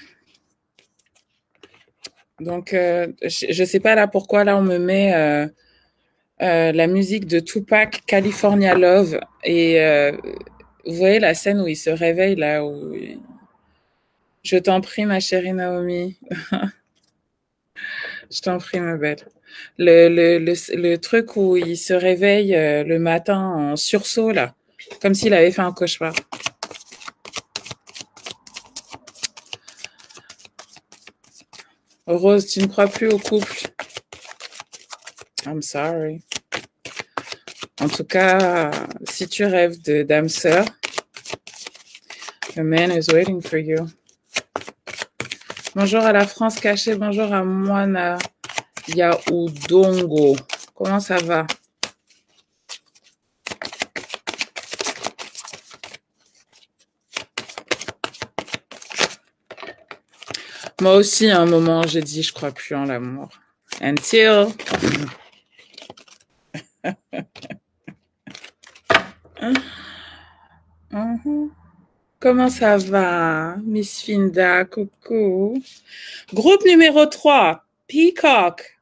Donc, je ne sais pas là pourquoi, là, on me met la musique de Tupac, California Love. Et vous voyez la scène où il se réveille, là, où... Je t'en prie, ma chérie Naomi. Je t'en prie, ma belle. Le truc où il se réveille le matin en sursaut, là, comme s'il avait fait un cauchemar. Rose, tu ne crois plus au couple? I'm sorry. En tout cas, si tu rêves de d'âme sœur, the man is waiting for you. Bonjour à la France cachée, bonjour à Moana Yaoudongo. Comment ça va? Moi aussi, à un moment, j'ai dit, je crois plus en l'amour. Until... Comment ça va, Miss Finda? Coucou. Groupe numéro 3, Peacock.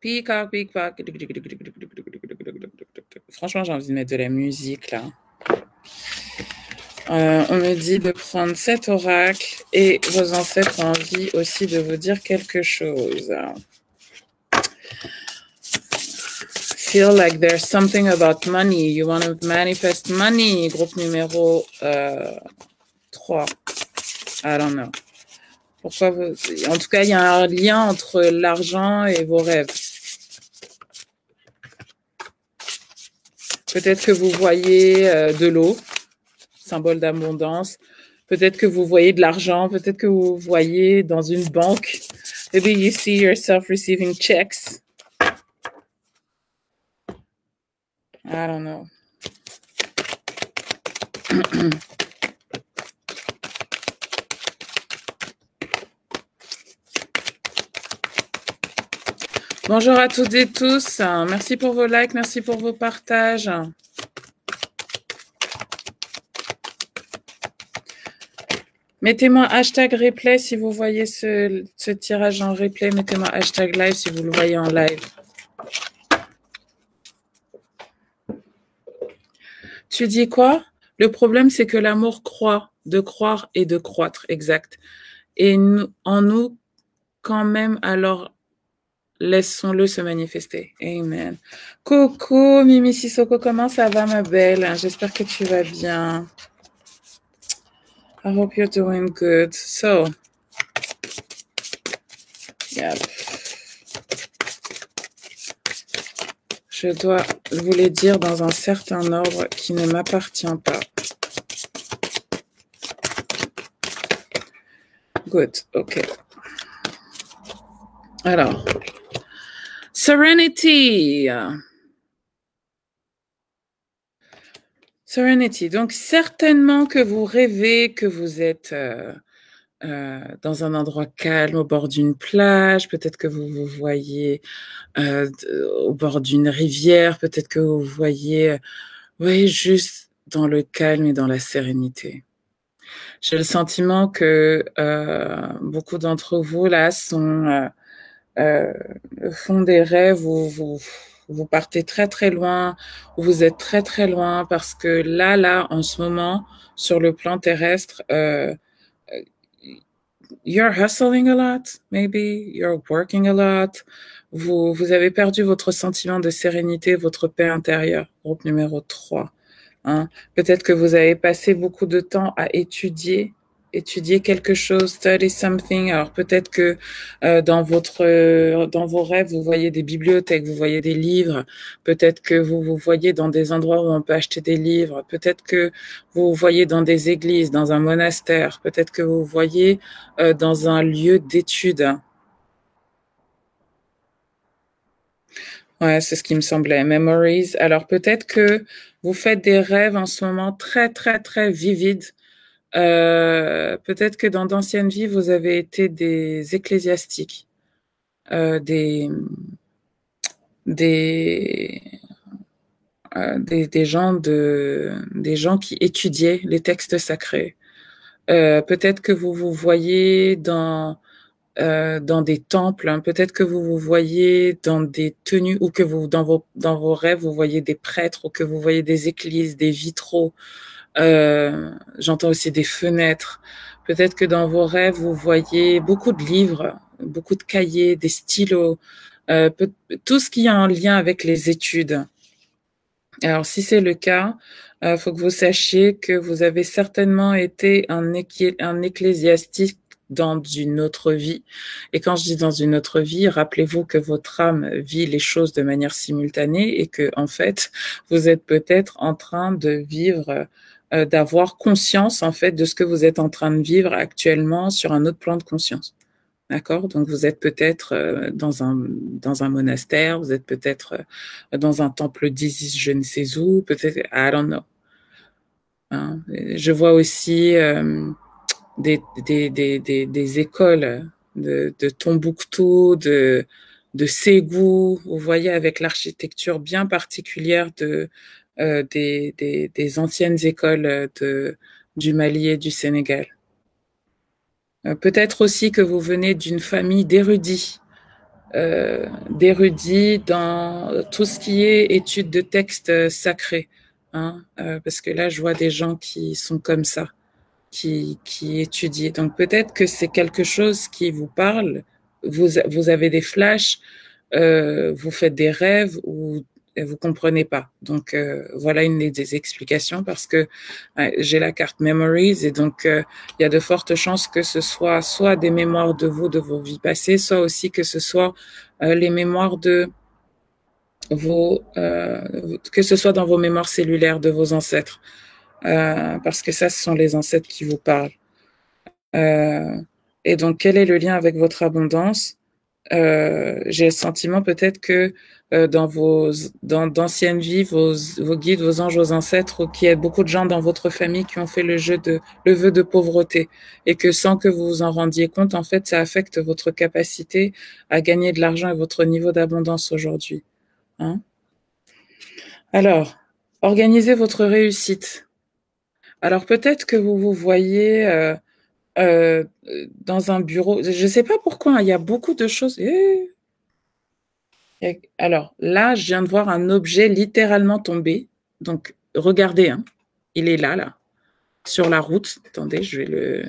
Peacock, Peacock. Franchement, j'ai envie de mettre de la musique, là. On me dit de prendre cet oracle et vos ancêtres ont envie aussi de vous dire quelque chose. Feel like there's something about money. You want to manifest money. Groupe numéro 3. I don't know. Pourquoi vous... En tout cas, il y a un lien entre l'argent et vos rêves. Peut-être que vous voyez de l'eau, symbole d'abondance. Peut-être que vous voyez de l'argent. Peut-être que vous voyez dans une banque. Maybe you see yourself receiving checks. I don't know. Bonjour à toutes et tous. Merci pour vos likes, merci pour vos partages. Mettez-moi hashtag replay si vous voyez ce tirage en replay. Mettez-moi hashtag live si vous le voyez en live. Tu dis quoi? Le problème, c'est que l'amour croît, de croire et de croître, exact. Et en nous, quand même, alors, laissons-le se manifester. Amen. Coucou, Mimi Sissoko, comment ça va, ma belle? J'espère que tu vas bien. I hope you're doing good. So, yep. Je dois vous les dire dans un certain ordre qui ne m'appartient pas. Good, ok. Alors, Serenity. Serenity. Donc, certainement que vous rêvez que vous êtes dans un endroit calme, au bord d'une plage. Peut-être que vous vous voyez au bord d'une rivière. Peut-être que vous voyez, oui, juste dans le calme et dans la sérénité. J'ai le sentiment que beaucoup d'entre vous là euh, font des rêves où vous partez très très loin, où vous êtes très très loin parce que là, en ce moment, sur le plan terrestre, you're hustling a lot, maybe, you're working a lot. Vous avez perdu votre sentiment de sérénité, votre paix intérieure, groupe numéro 3. Hein. Peut-être que vous avez passé beaucoup de temps à étudier quelque chose, study something. Alors peut-être que dans vos rêves, vous voyez des bibliothèques, vous voyez des livres. Peut-être que vous vous voyez dans des endroits où on peut acheter des livres. Peut-être que vous vous voyez dans des églises, dans un monastère. Peut-être que vous vous voyez dans un lieu d'étude. Ouais, c'est ce qui me semblait. Memories. Alors peut-être que vous faites des rêves en ce moment très, très, très vivides. Peut-être que dans d'anciennes vies, vous avez été des ecclésiastiques, euh, des, des, des gens qui étudiaient les textes sacrés. Peut-être que vous vous voyez dans des temples, hein. Peut-être que vous vous voyez dans des tenues ou que vous, dans vos rêves, vous voyez des prêtres ou que vous voyez des églises, des vitraux. J'entends aussi des fenêtres. Peut-être que dans vos rêves, vous voyez beaucoup de livres, beaucoup de cahiers, des stylos, tout ce qui est en lien avec les études. Alors, si c'est le cas, faut que vous sachiez que vous avez certainement été un ecclésiastique dans une autre vie. Et quand je dis dans une autre vie, rappelez-vous que votre âme vit les choses de manière simultanée et que, en fait, vous êtes peut-être en train de vivre, d'avoir conscience, en fait, de ce que vous êtes en train de vivre actuellement sur un autre plan de conscience. D'accord? Donc, vous êtes peut-être dans un monastère, vous êtes peut-être dans un temple d'Isis, je ne sais où, peut-être, I don't know. Hein? Je vois aussi des écoles de Tombouctou, de Ségou, vous voyez, avec l'architecture bien particulière des anciennes écoles du Mali et du Sénégal. Peut-être aussi que vous venez d'une famille d'érudits dans tout ce qui est étude de textes sacrés. Hein, parce que là, je vois des gens qui sont comme ça, qui étudient. Donc peut-être que c'est quelque chose qui vous parle. Vous avez des flashs, vous faites des rêves ou vous comprenez pas. Donc voilà une des explications parce que j'ai la carte Memories et donc il y a de fortes chances que ce soit des mémoires de vous, de vos vies passées, soit aussi que ce soit les mémoires de que ce soit dans vos mémoires cellulaires de vos ancêtres, parce que ça, ce sont les ancêtres qui vous parlent. Euh, et donc, quel est le lien avec votre abondance? J'ai le sentiment peut-être que d'anciennes vies, vos guides, vos anges, vos ancêtres, ou qu'il y a beaucoup de gens dans votre famille qui ont fait le vœu de pauvreté et que sans que vous vous en rendiez compte, en fait, ça affecte votre capacité à gagner de l'argent et votre niveau d'abondance aujourd'hui. Hein? Alors, organisez votre réussite. Alors peut-être que vous vous voyez euh, dans un bureau. Je ne sais pas pourquoi, hein, il y a beaucoup de choses. Alors là, je viens de voir un objet littéralement tomber. Donc regardez, hein, il est là, sur la route. Attendez, je vais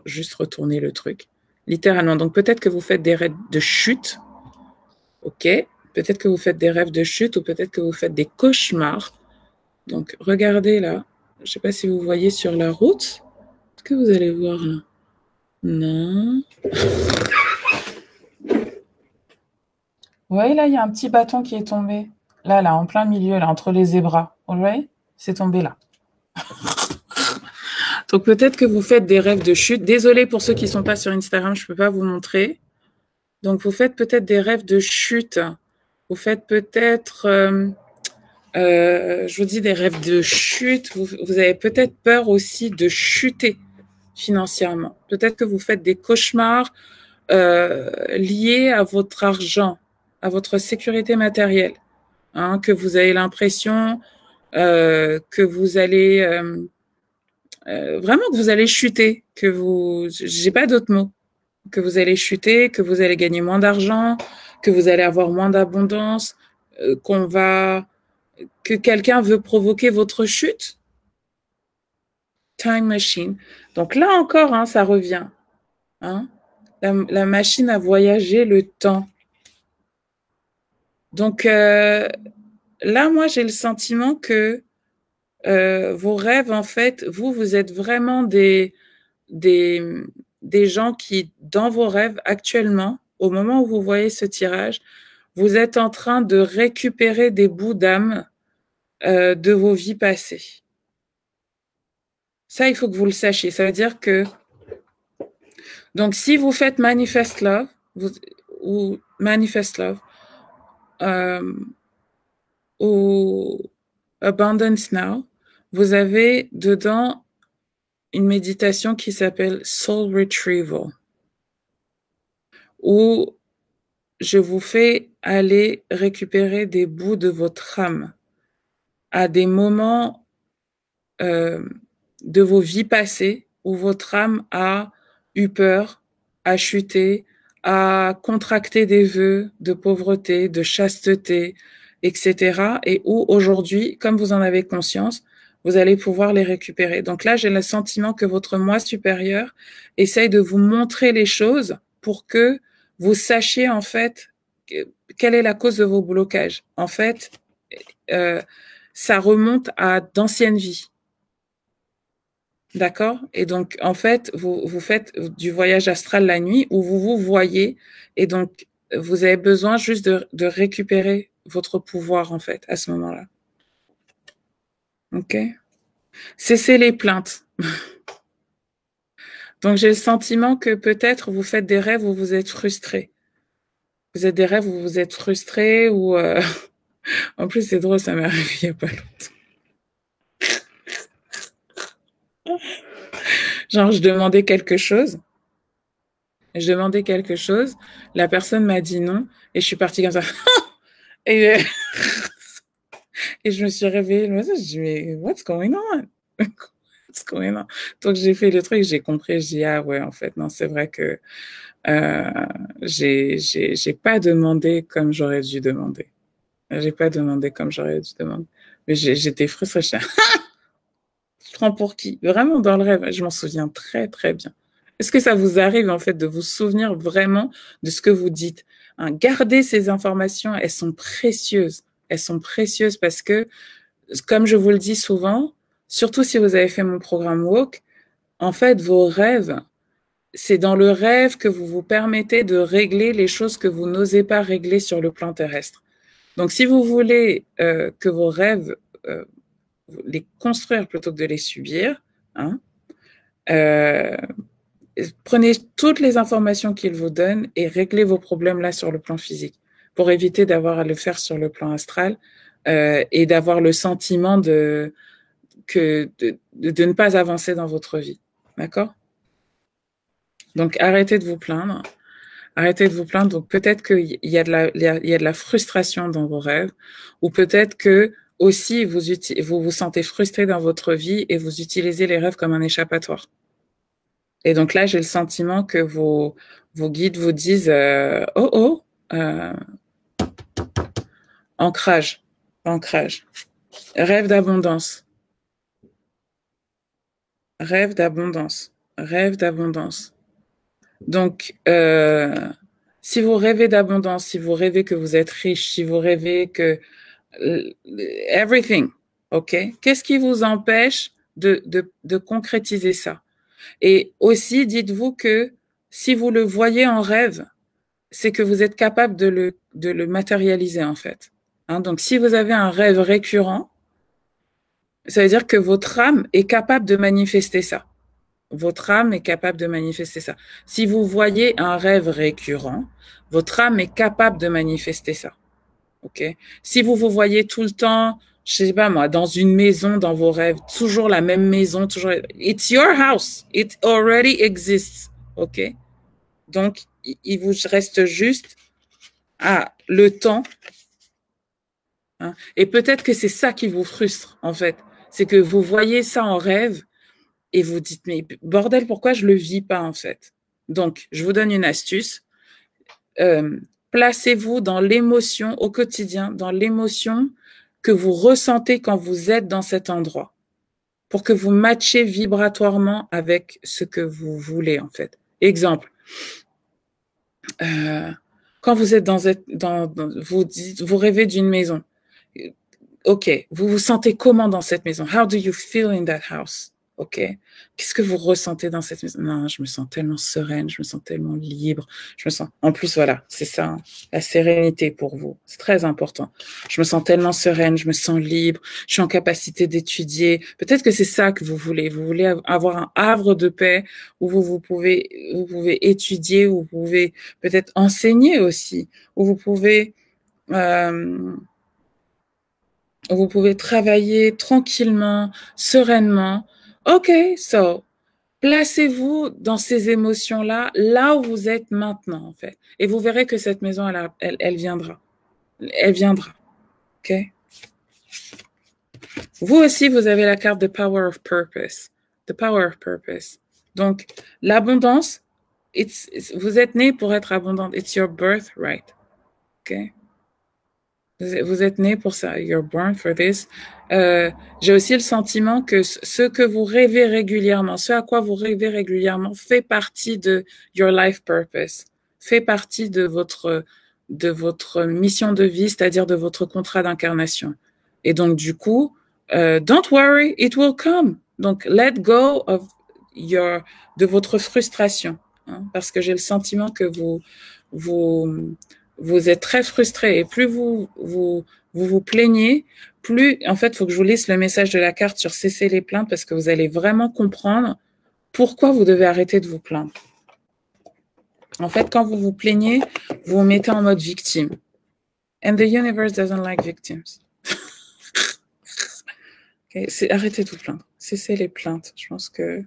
juste retourner le truc. Littéralement. Donc peut-être que vous faites des rêves de chute. Ok. Peut-être que vous faites des rêves de chute ou peut-être que vous faites des cauchemars. Donc regardez là. Je ne sais pas si vous voyez sur la route. Qu'est-ce que vous allez voir là? Non. Oui, là, il y a un petit bâton qui est tombé. Là, en plein milieu, là, entre les zébras. Vous voyez? C'est tombé là. Donc peut-être que vous faites des rêves de chute. Désolée pour ceux qui ne sont pas sur Instagram, je ne peux pas vous montrer. Donc vous faites peut-être des rêves de chute. Vous faites peut-être, je vous dis des rêves de chute. Vous avez peut-être peur aussi de chuter financièrement. Peut-être que vous faites des cauchemars liés à votre argent, à votre sécurité matérielle, hein, que vous avez l'impression que vous allez vraiment que vous allez chuter, que vous, j'ai pas d'autres mots, que vous allez chuter, que vous allez gagner moins d'argent, que vous allez avoir moins d'abondance, que quelqu'un veut provoquer votre chute. Time machine. Donc là encore, hein, ça revient. Hein, la machine à voyager le temps. Donc là, moi, j'ai le sentiment que vos rêves, en fait, vous êtes vraiment des gens qui, dans vos rêves actuellement, au moment où vous voyez ce tirage, vous êtes en train de récupérer des bouts d'âme de vos vies passées. Ça, il faut que vous le sachiez. Ça veut dire que, donc, si vous faites Manifest Love, ou Manifest Love, ou Abundance Now, vous avez dedans une méditation qui s'appelle Soul Retrieval, où je vous fais aller récupérer des bouts de votre âme à des moments de vos vies passées où votre âme a eu peur, a chuté, a contracté des vœux de pauvreté, de chasteté, etc. Et où aujourd'hui, comme vous en avez conscience, vous allez pouvoir les récupérer. Donc là, j'ai le sentiment que votre moi supérieur essaye de vous montrer les choses pour que vous sachiez en fait quelle est la cause de vos blocages. En fait, ça remonte à d'anciennes vies. D'accord? Et donc, en fait, vous faites du voyage astral la nuit où vous vous voyez et donc, vous avez besoin juste de récupérer votre pouvoir, en fait, à ce moment-là. OK? Cessez les plaintes. Donc, j'ai le sentiment que peut-être vous faites des rêves où vous êtes frustré. Vous êtes des rêves où vous êtes frustré ou... En plus, c'est drôle, ça m'est arrivé il n'y a pas longtemps. Genre, je demandais quelque chose, la personne m'a dit non, et je suis partie comme ça. et, et je me suis réveillée, je me suis dit, mais what's going on? What's going on? Donc, j'ai fait le truc, j'ai compris, je dis, ah ouais, en fait, non, c'est vrai que j'ai pas demandé comme j'aurais dû demander. J'ai pas demandé comme j'aurais dû demander. Mais j'étais frustrée, je prends pour qui? Vraiment dans le rêve, je m'en souviens très très bien. Est-ce que ça vous arrive en fait de vous souvenir vraiment de ce que vous dites, hein? Gardez ces informations, elles sont précieuses. Elles sont précieuses parce que, comme je vous le dis souvent, surtout si vous avez fait mon programme Walk, en fait, vos rêves, c'est dans le rêve que vous vous permettez de régler les choses que vous n'osez pas régler sur le plan terrestre. Donc, si vous voulez que vos rêves les construire plutôt que de les subir, hein, prenez toutes les informations qu'ils vous donnent et réglez vos problèmes là sur le plan physique pour éviter d'avoir à le faire sur le plan astral et d'avoir le sentiment de ne pas avancer dans votre vie. D'accord? Donc, arrêtez de vous plaindre. Arrêtez de vous plaindre. Donc, peut-être qu'il y a de la frustration dans vos rêves ou peut-être que aussi vous vous sentez frustré dans votre vie et vous utilisez les rêves comme un échappatoire. Et donc là, j'ai le sentiment que vos guides vous disent ancrage, rêve d'abondance, rêve d'abondance, rêve d'abondance. Donc, si vous rêvez d'abondance, si vous rêvez que vous êtes riche, si vous rêvez que everything, ok? Qu'est-ce qui vous empêche de concrétiser ça? Et aussi, dites-vous que si vous le voyez en rêve, c'est que vous êtes capable de le matérialiser en fait. Hein, donc, si vous avez un rêve récurrent, ça veut dire que votre âme est capable de manifester ça. Votre âme est capable de manifester ça. Si vous voyez un rêve récurrent, votre âme est capable de manifester ça. Ok. Si vous vous voyez tout le temps, je sais pas moi, dans une maison, dans vos rêves, toujours la même maison, toujours. It's your house. It already exists. OK? Donc, il vous reste juste le temps. Hein, et peut-être que c'est ça qui vous frustre, en fait. C'est que vous voyez ça en rêve et vous dites, mais bordel, pourquoi je le vis pas, en fait? Donc, je vous donne une astuce. Placez-vous dans l'émotion au quotidien, dans l'émotion que vous ressentez quand vous êtes dans cet endroit, pour que vous matchiez vibratoirement avec ce que vous voulez, en fait. Exemple, quand vous êtes vous rêvez d'une maison. OK, vous vous sentez comment dans cette maison? How do you feel in that house? OK, qu'est-ce que vous ressentez dans cette maison? Non, je me sens tellement sereine, je me sens tellement libre, je me sens. En plus, voilà, c'est ça, hein, la sérénité pour vous, c'est très important. Je me sens tellement sereine, je me sens libre, je suis en capacité d'étudier. Peut-être que c'est ça que vous voulez. Vous voulez avoir un havre de paix où vous pouvez étudier, où vous pouvez peut-être enseigner aussi, où vous pouvez travailler tranquillement, sereinement. OK, so, placez-vous dans ces émotions-là, là où vous êtes maintenant, en fait. Et vous verrez que cette maison, elle viendra. Elle viendra. OK? Vous aussi, vous avez la carte de Power of Purpose. The Power of Purpose. Donc, l'abondance, vous êtes né pour être abondante. It's your birthright. OK? Vous êtes né pour ça. You're born for this. J'ai aussi le sentiment que ce que vous rêvez régulièrement, ce à quoi vous rêvez régulièrement fait partie de your life purpose, fait partie de votre mission de vie, c'est-à-dire de votre contrat d'incarnation. Et donc, du coup, don't worry, it will come. Donc, let go de votre frustration. Hein, parce que j'ai le sentiment que vous êtes très frustré et plus vous plaignez, plus, en fait, il faut que je vous lise le message de la carte sur cesser les plaintes parce que vous allez vraiment comprendre pourquoi vous devez arrêter de vous plaindre. En fait, quand vous vous plaignez, vous vous mettez en mode victime. And the universe doesn't like victims. Okay, arrêtez de vous plaindre. Cessez les plaintes. Je pense que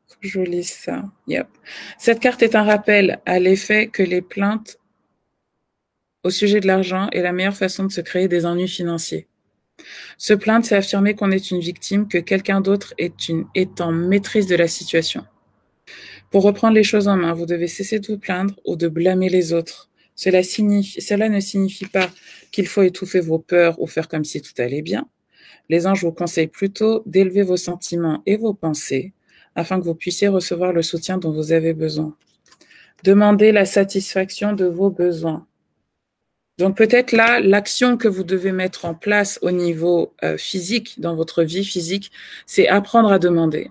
faut que je vous lise ça. Yep. Cette carte est un rappel à l'effet que les plaintes au sujet de l'argent est la meilleure façon de se créer des ennuis financiers. Se plaindre, c'est affirmer qu'on est une victime, que quelqu'un d'autre est en maîtrise de la situation. Pour reprendre les choses en main, vous devez cesser de vous plaindre ou de blâmer les autres. Cela ne signifie pas qu'il faut étouffer vos peurs ou faire comme si tout allait bien. Les anges vous conseillent plutôt d'élever vos sentiments et vos pensées afin que vous puissiez recevoir le soutien dont vous avez besoin. Demandez la satisfaction de vos besoins. Donc peut-être là, l'action que vous devez mettre en place au niveau physique, dans votre vie physique, c'est apprendre à demander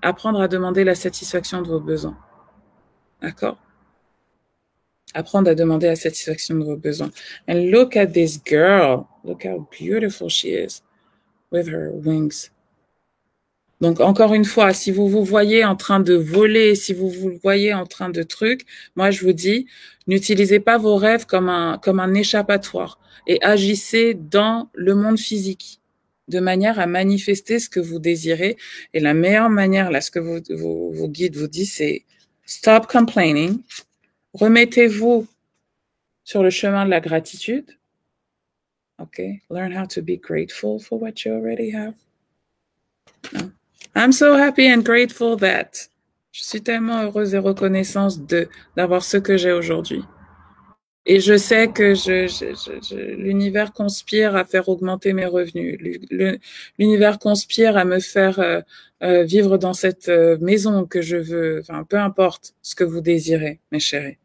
la satisfaction de vos besoins. D'accord? Apprendre à demander la satisfaction de vos besoins. And look at this girl. Look how beautiful she is with her wings. Donc, encore une fois, si vous vous voyez en train de voler, si vous vous voyez en train de trucs, moi, je vous dis, n'utilisez pas vos rêves comme un échappatoire et agissez dans le monde physique de manière à manifester ce que vous désirez. Et la meilleure manière, là, ce que vos guides vous disent, c'est stop complaining. Remettez-vous sur le chemin de la gratitude. OK? Learn how to be grateful for what you already have. No. I'm so happy and grateful that. Je suis tellement heureuse et reconnaissante d'avoir ce que j'ai aujourd'hui. Et je sais que l'univers conspire à faire augmenter mes revenus. L'univers conspire à me faire vivre dans cette maison que je veux. Enfin, peu importe ce que vous désirez, mes chéris.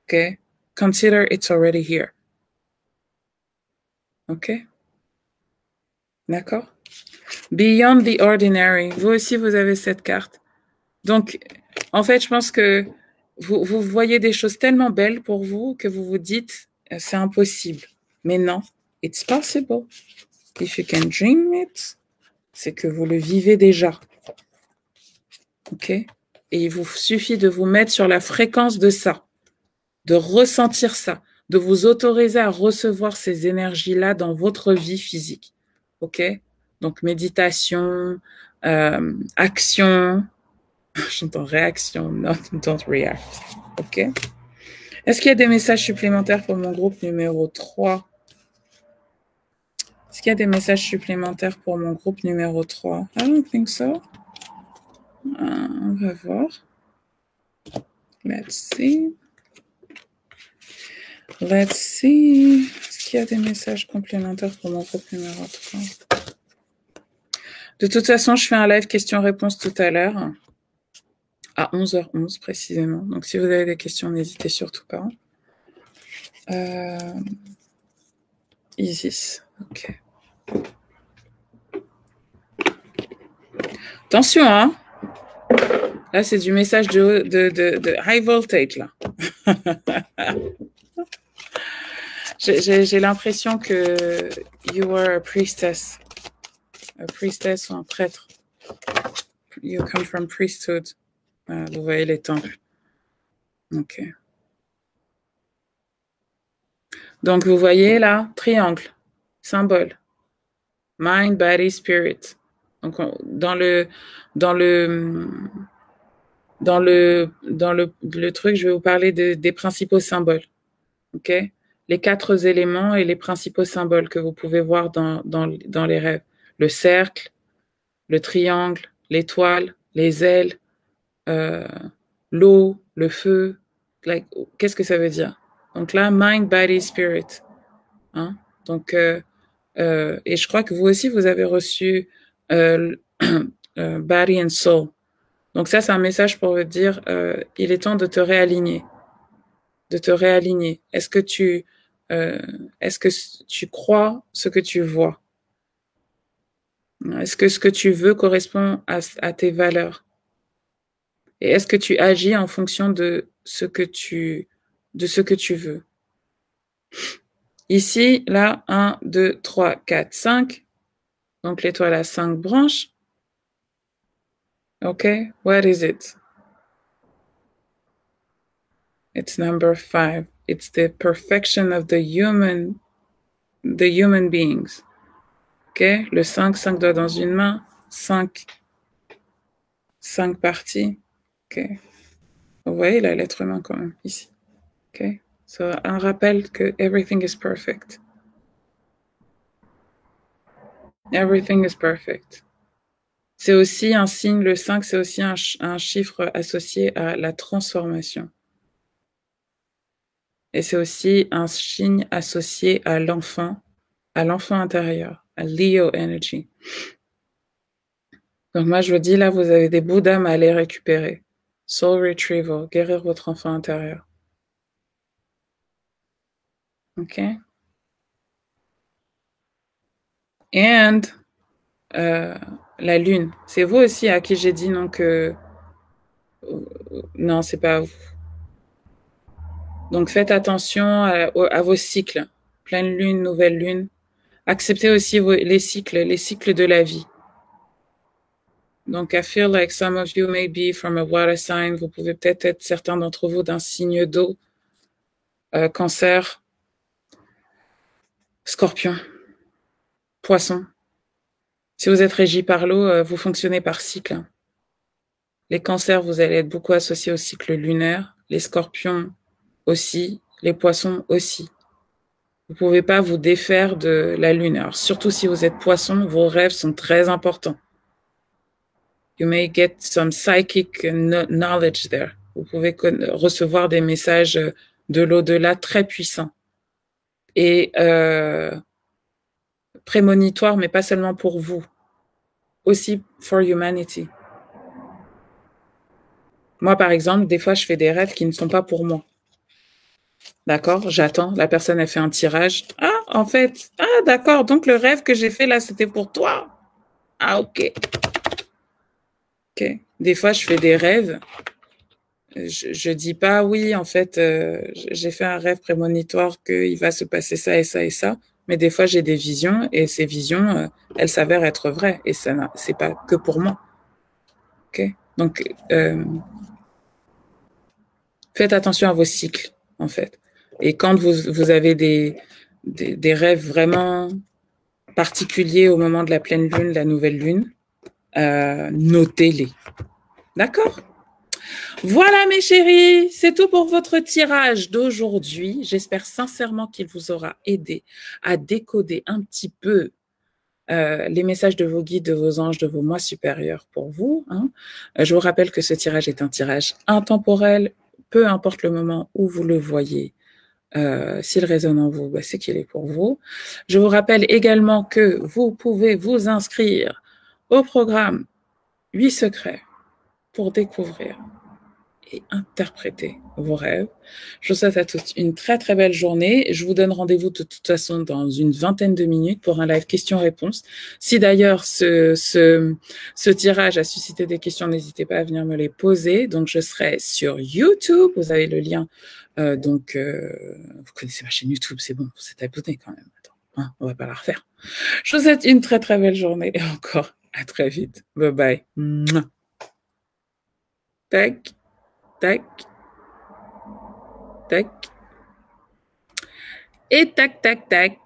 OK? Consider it's already here. OK? D'accord? Beyond the ordinary. Vous aussi, vous avez cette carte. Donc, en fait, je pense que vous voyez des choses tellement belles pour vous que vous vous dites, c'est impossible. Mais non, it's possible. If you can dream it, c'est que vous le vivez déjà. OK? Et il vous suffit de vous mettre sur la fréquence de ça, de ressentir ça, de vous autoriser à recevoir ces énergies-là dans votre vie physique. OK? Donc, méditation, action. J'entends réaction, don't react. OK? Est-ce qu'il y a des messages supplémentaires pour mon groupe numéro 3? Est-ce qu'il y a des messages supplémentaires pour mon groupe numéro 3? I don't think so. On va voir. Let's see. Let's see. Est-ce qu'il y a des messages complémentaires pour mon groupe numéro 3? De toute façon, je fais un live questions-réponses tout à l'heure. À 11h11 précisément. Donc, si vous avez des questions, n'hésitez surtout pas. Isis. OK. Attention, hein. Là, c'est du message de high voltage, là. J'ai l'impression que you are a priestess. A priestess ou un prêtre. You come from priesthood. Vous voyez les temples. OK. Donc, vous voyez là, triangle, symbole. Mind, body, spirit. Donc, dans le truc, je vais vous parler des principaux symboles. OK? Les 4 éléments et les principaux symboles que vous pouvez voir dans les rêves. Le cercle, le triangle, l'étoile, les ailes, l'eau, le feu. Like, qu'est-ce que ça veut dire? Donc là, mind, body, spirit. Hein? Donc, et je crois que vous aussi, vous avez reçu body and soul. Donc ça, c'est un message pour vous dire, il est temps de te réaligner. De te réaligner. Est-ce que tu crois ce que tu vois? Est-ce que ce que tu veux correspond à tes valeurs? Et est-ce que tu agis en fonction de ce que tu veux? Ici, là, 1, 2, 3, 4, 5. Donc, l'étoile a 5 branches. OK? What is it? It's number 5. It's the perfection of the human beings. OK? Le 5 doigts dans une main. 5 parties. OK? Vous voyez là, l'être humain quand même, ici. OK? So, un rappel que everything is perfect. Everything is perfect. C'est aussi un signe, le 5, c'est aussi un chiffre associé à la transformation. Et c'est aussi un signe associé à l'enfant intérieur, à Leo Energy. Donc moi, je vous dis, là, vous avez des bouts d'âme à aller récupérer. Soul Retrieval, guérir votre enfant intérieur. OK? And la lune. C'est vous aussi à qui j'ai dit non que... Non, c'est pas vous. Donc faites attention à vos cycles. Pleine lune, nouvelle lune. Acceptez aussi les cycles de la vie. Donc, I feel like some of you may be from a water sign. Vous pouvez peut-être être certains d'entre vous d'un signe d'eau. Cancer, Scorpion, Poisson. Si vous êtes régi par l'eau, vous fonctionnez par cycle. Les cancers, vous allez être beaucoup associés au cycle lunaire. Les scorpions aussi. Les poissons aussi. Vous ne pouvez pas vous défaire de la lune. Alors, surtout si vous êtes poisson, vos rêves sont très importants. You may get some psychic knowledge there. Vous pouvez recevoir des messages de l'au-delà très puissants. Et prémonitoires, mais pas seulement pour vous. Aussi for humanity. Moi, par exemple, des fois, je fais des rêves qui ne sont pas pour moi. D'accord? J'attends. La personne a fait un tirage. Ah, en fait. Ah, d'accord. Donc, le rêve que j'ai fait là, c'était pour toi. Ah, OK. OK. Des fois, je fais des rêves. Je dis pas, oui, en fait, j'ai fait un rêve prémonitoire qu'il va se passer ça et ça et ça. Mais des fois, j'ai des visions et ces visions, elles s'avèrent être vraies. Et ça, c'est pas que pour moi. OK? Donc, faites attention à vos cycles, en fait. Et quand vous avez des rêves vraiment particuliers au moment de la pleine lune, la nouvelle lune, notez-les. D'accord? Voilà mes chéris, c'est tout pour votre tirage d'aujourd'hui. J'espère sincèrement qu'il vous aura aidé à décoder un petit peu les messages de vos guides, de vos anges, de vos moi supérieurs pour vous. Hein. Je vous rappelle que ce tirage est un tirage intemporel, peu importe le moment où vous le voyez. S'il résonne en vous, c'est qu'il est pour vous. Je vous rappelle également que vous pouvez vous inscrire au programme 8 secrets pour découvrir et interpréter vos rêves. Je vous souhaite à toutes une très très belle journée. Je vous donne rendez-vous de toute façon dans une vingtaine de minutes pour un live questions-réponses. Si d'ailleurs ce tirage a suscité des questions, n'hésitez pas à venir me les poser. Donc je serai sur YouTube. Vous avez le lien. Vous connaissez ma chaîne YouTube, c'est bon, vous êtes abonné quand même. Attends, hein, on va pas la refaire. Je vous souhaite une très très belle journée et encore à très vite. Bye bye. Mouah. Tac, tac, tac. Et tac, tac, tac.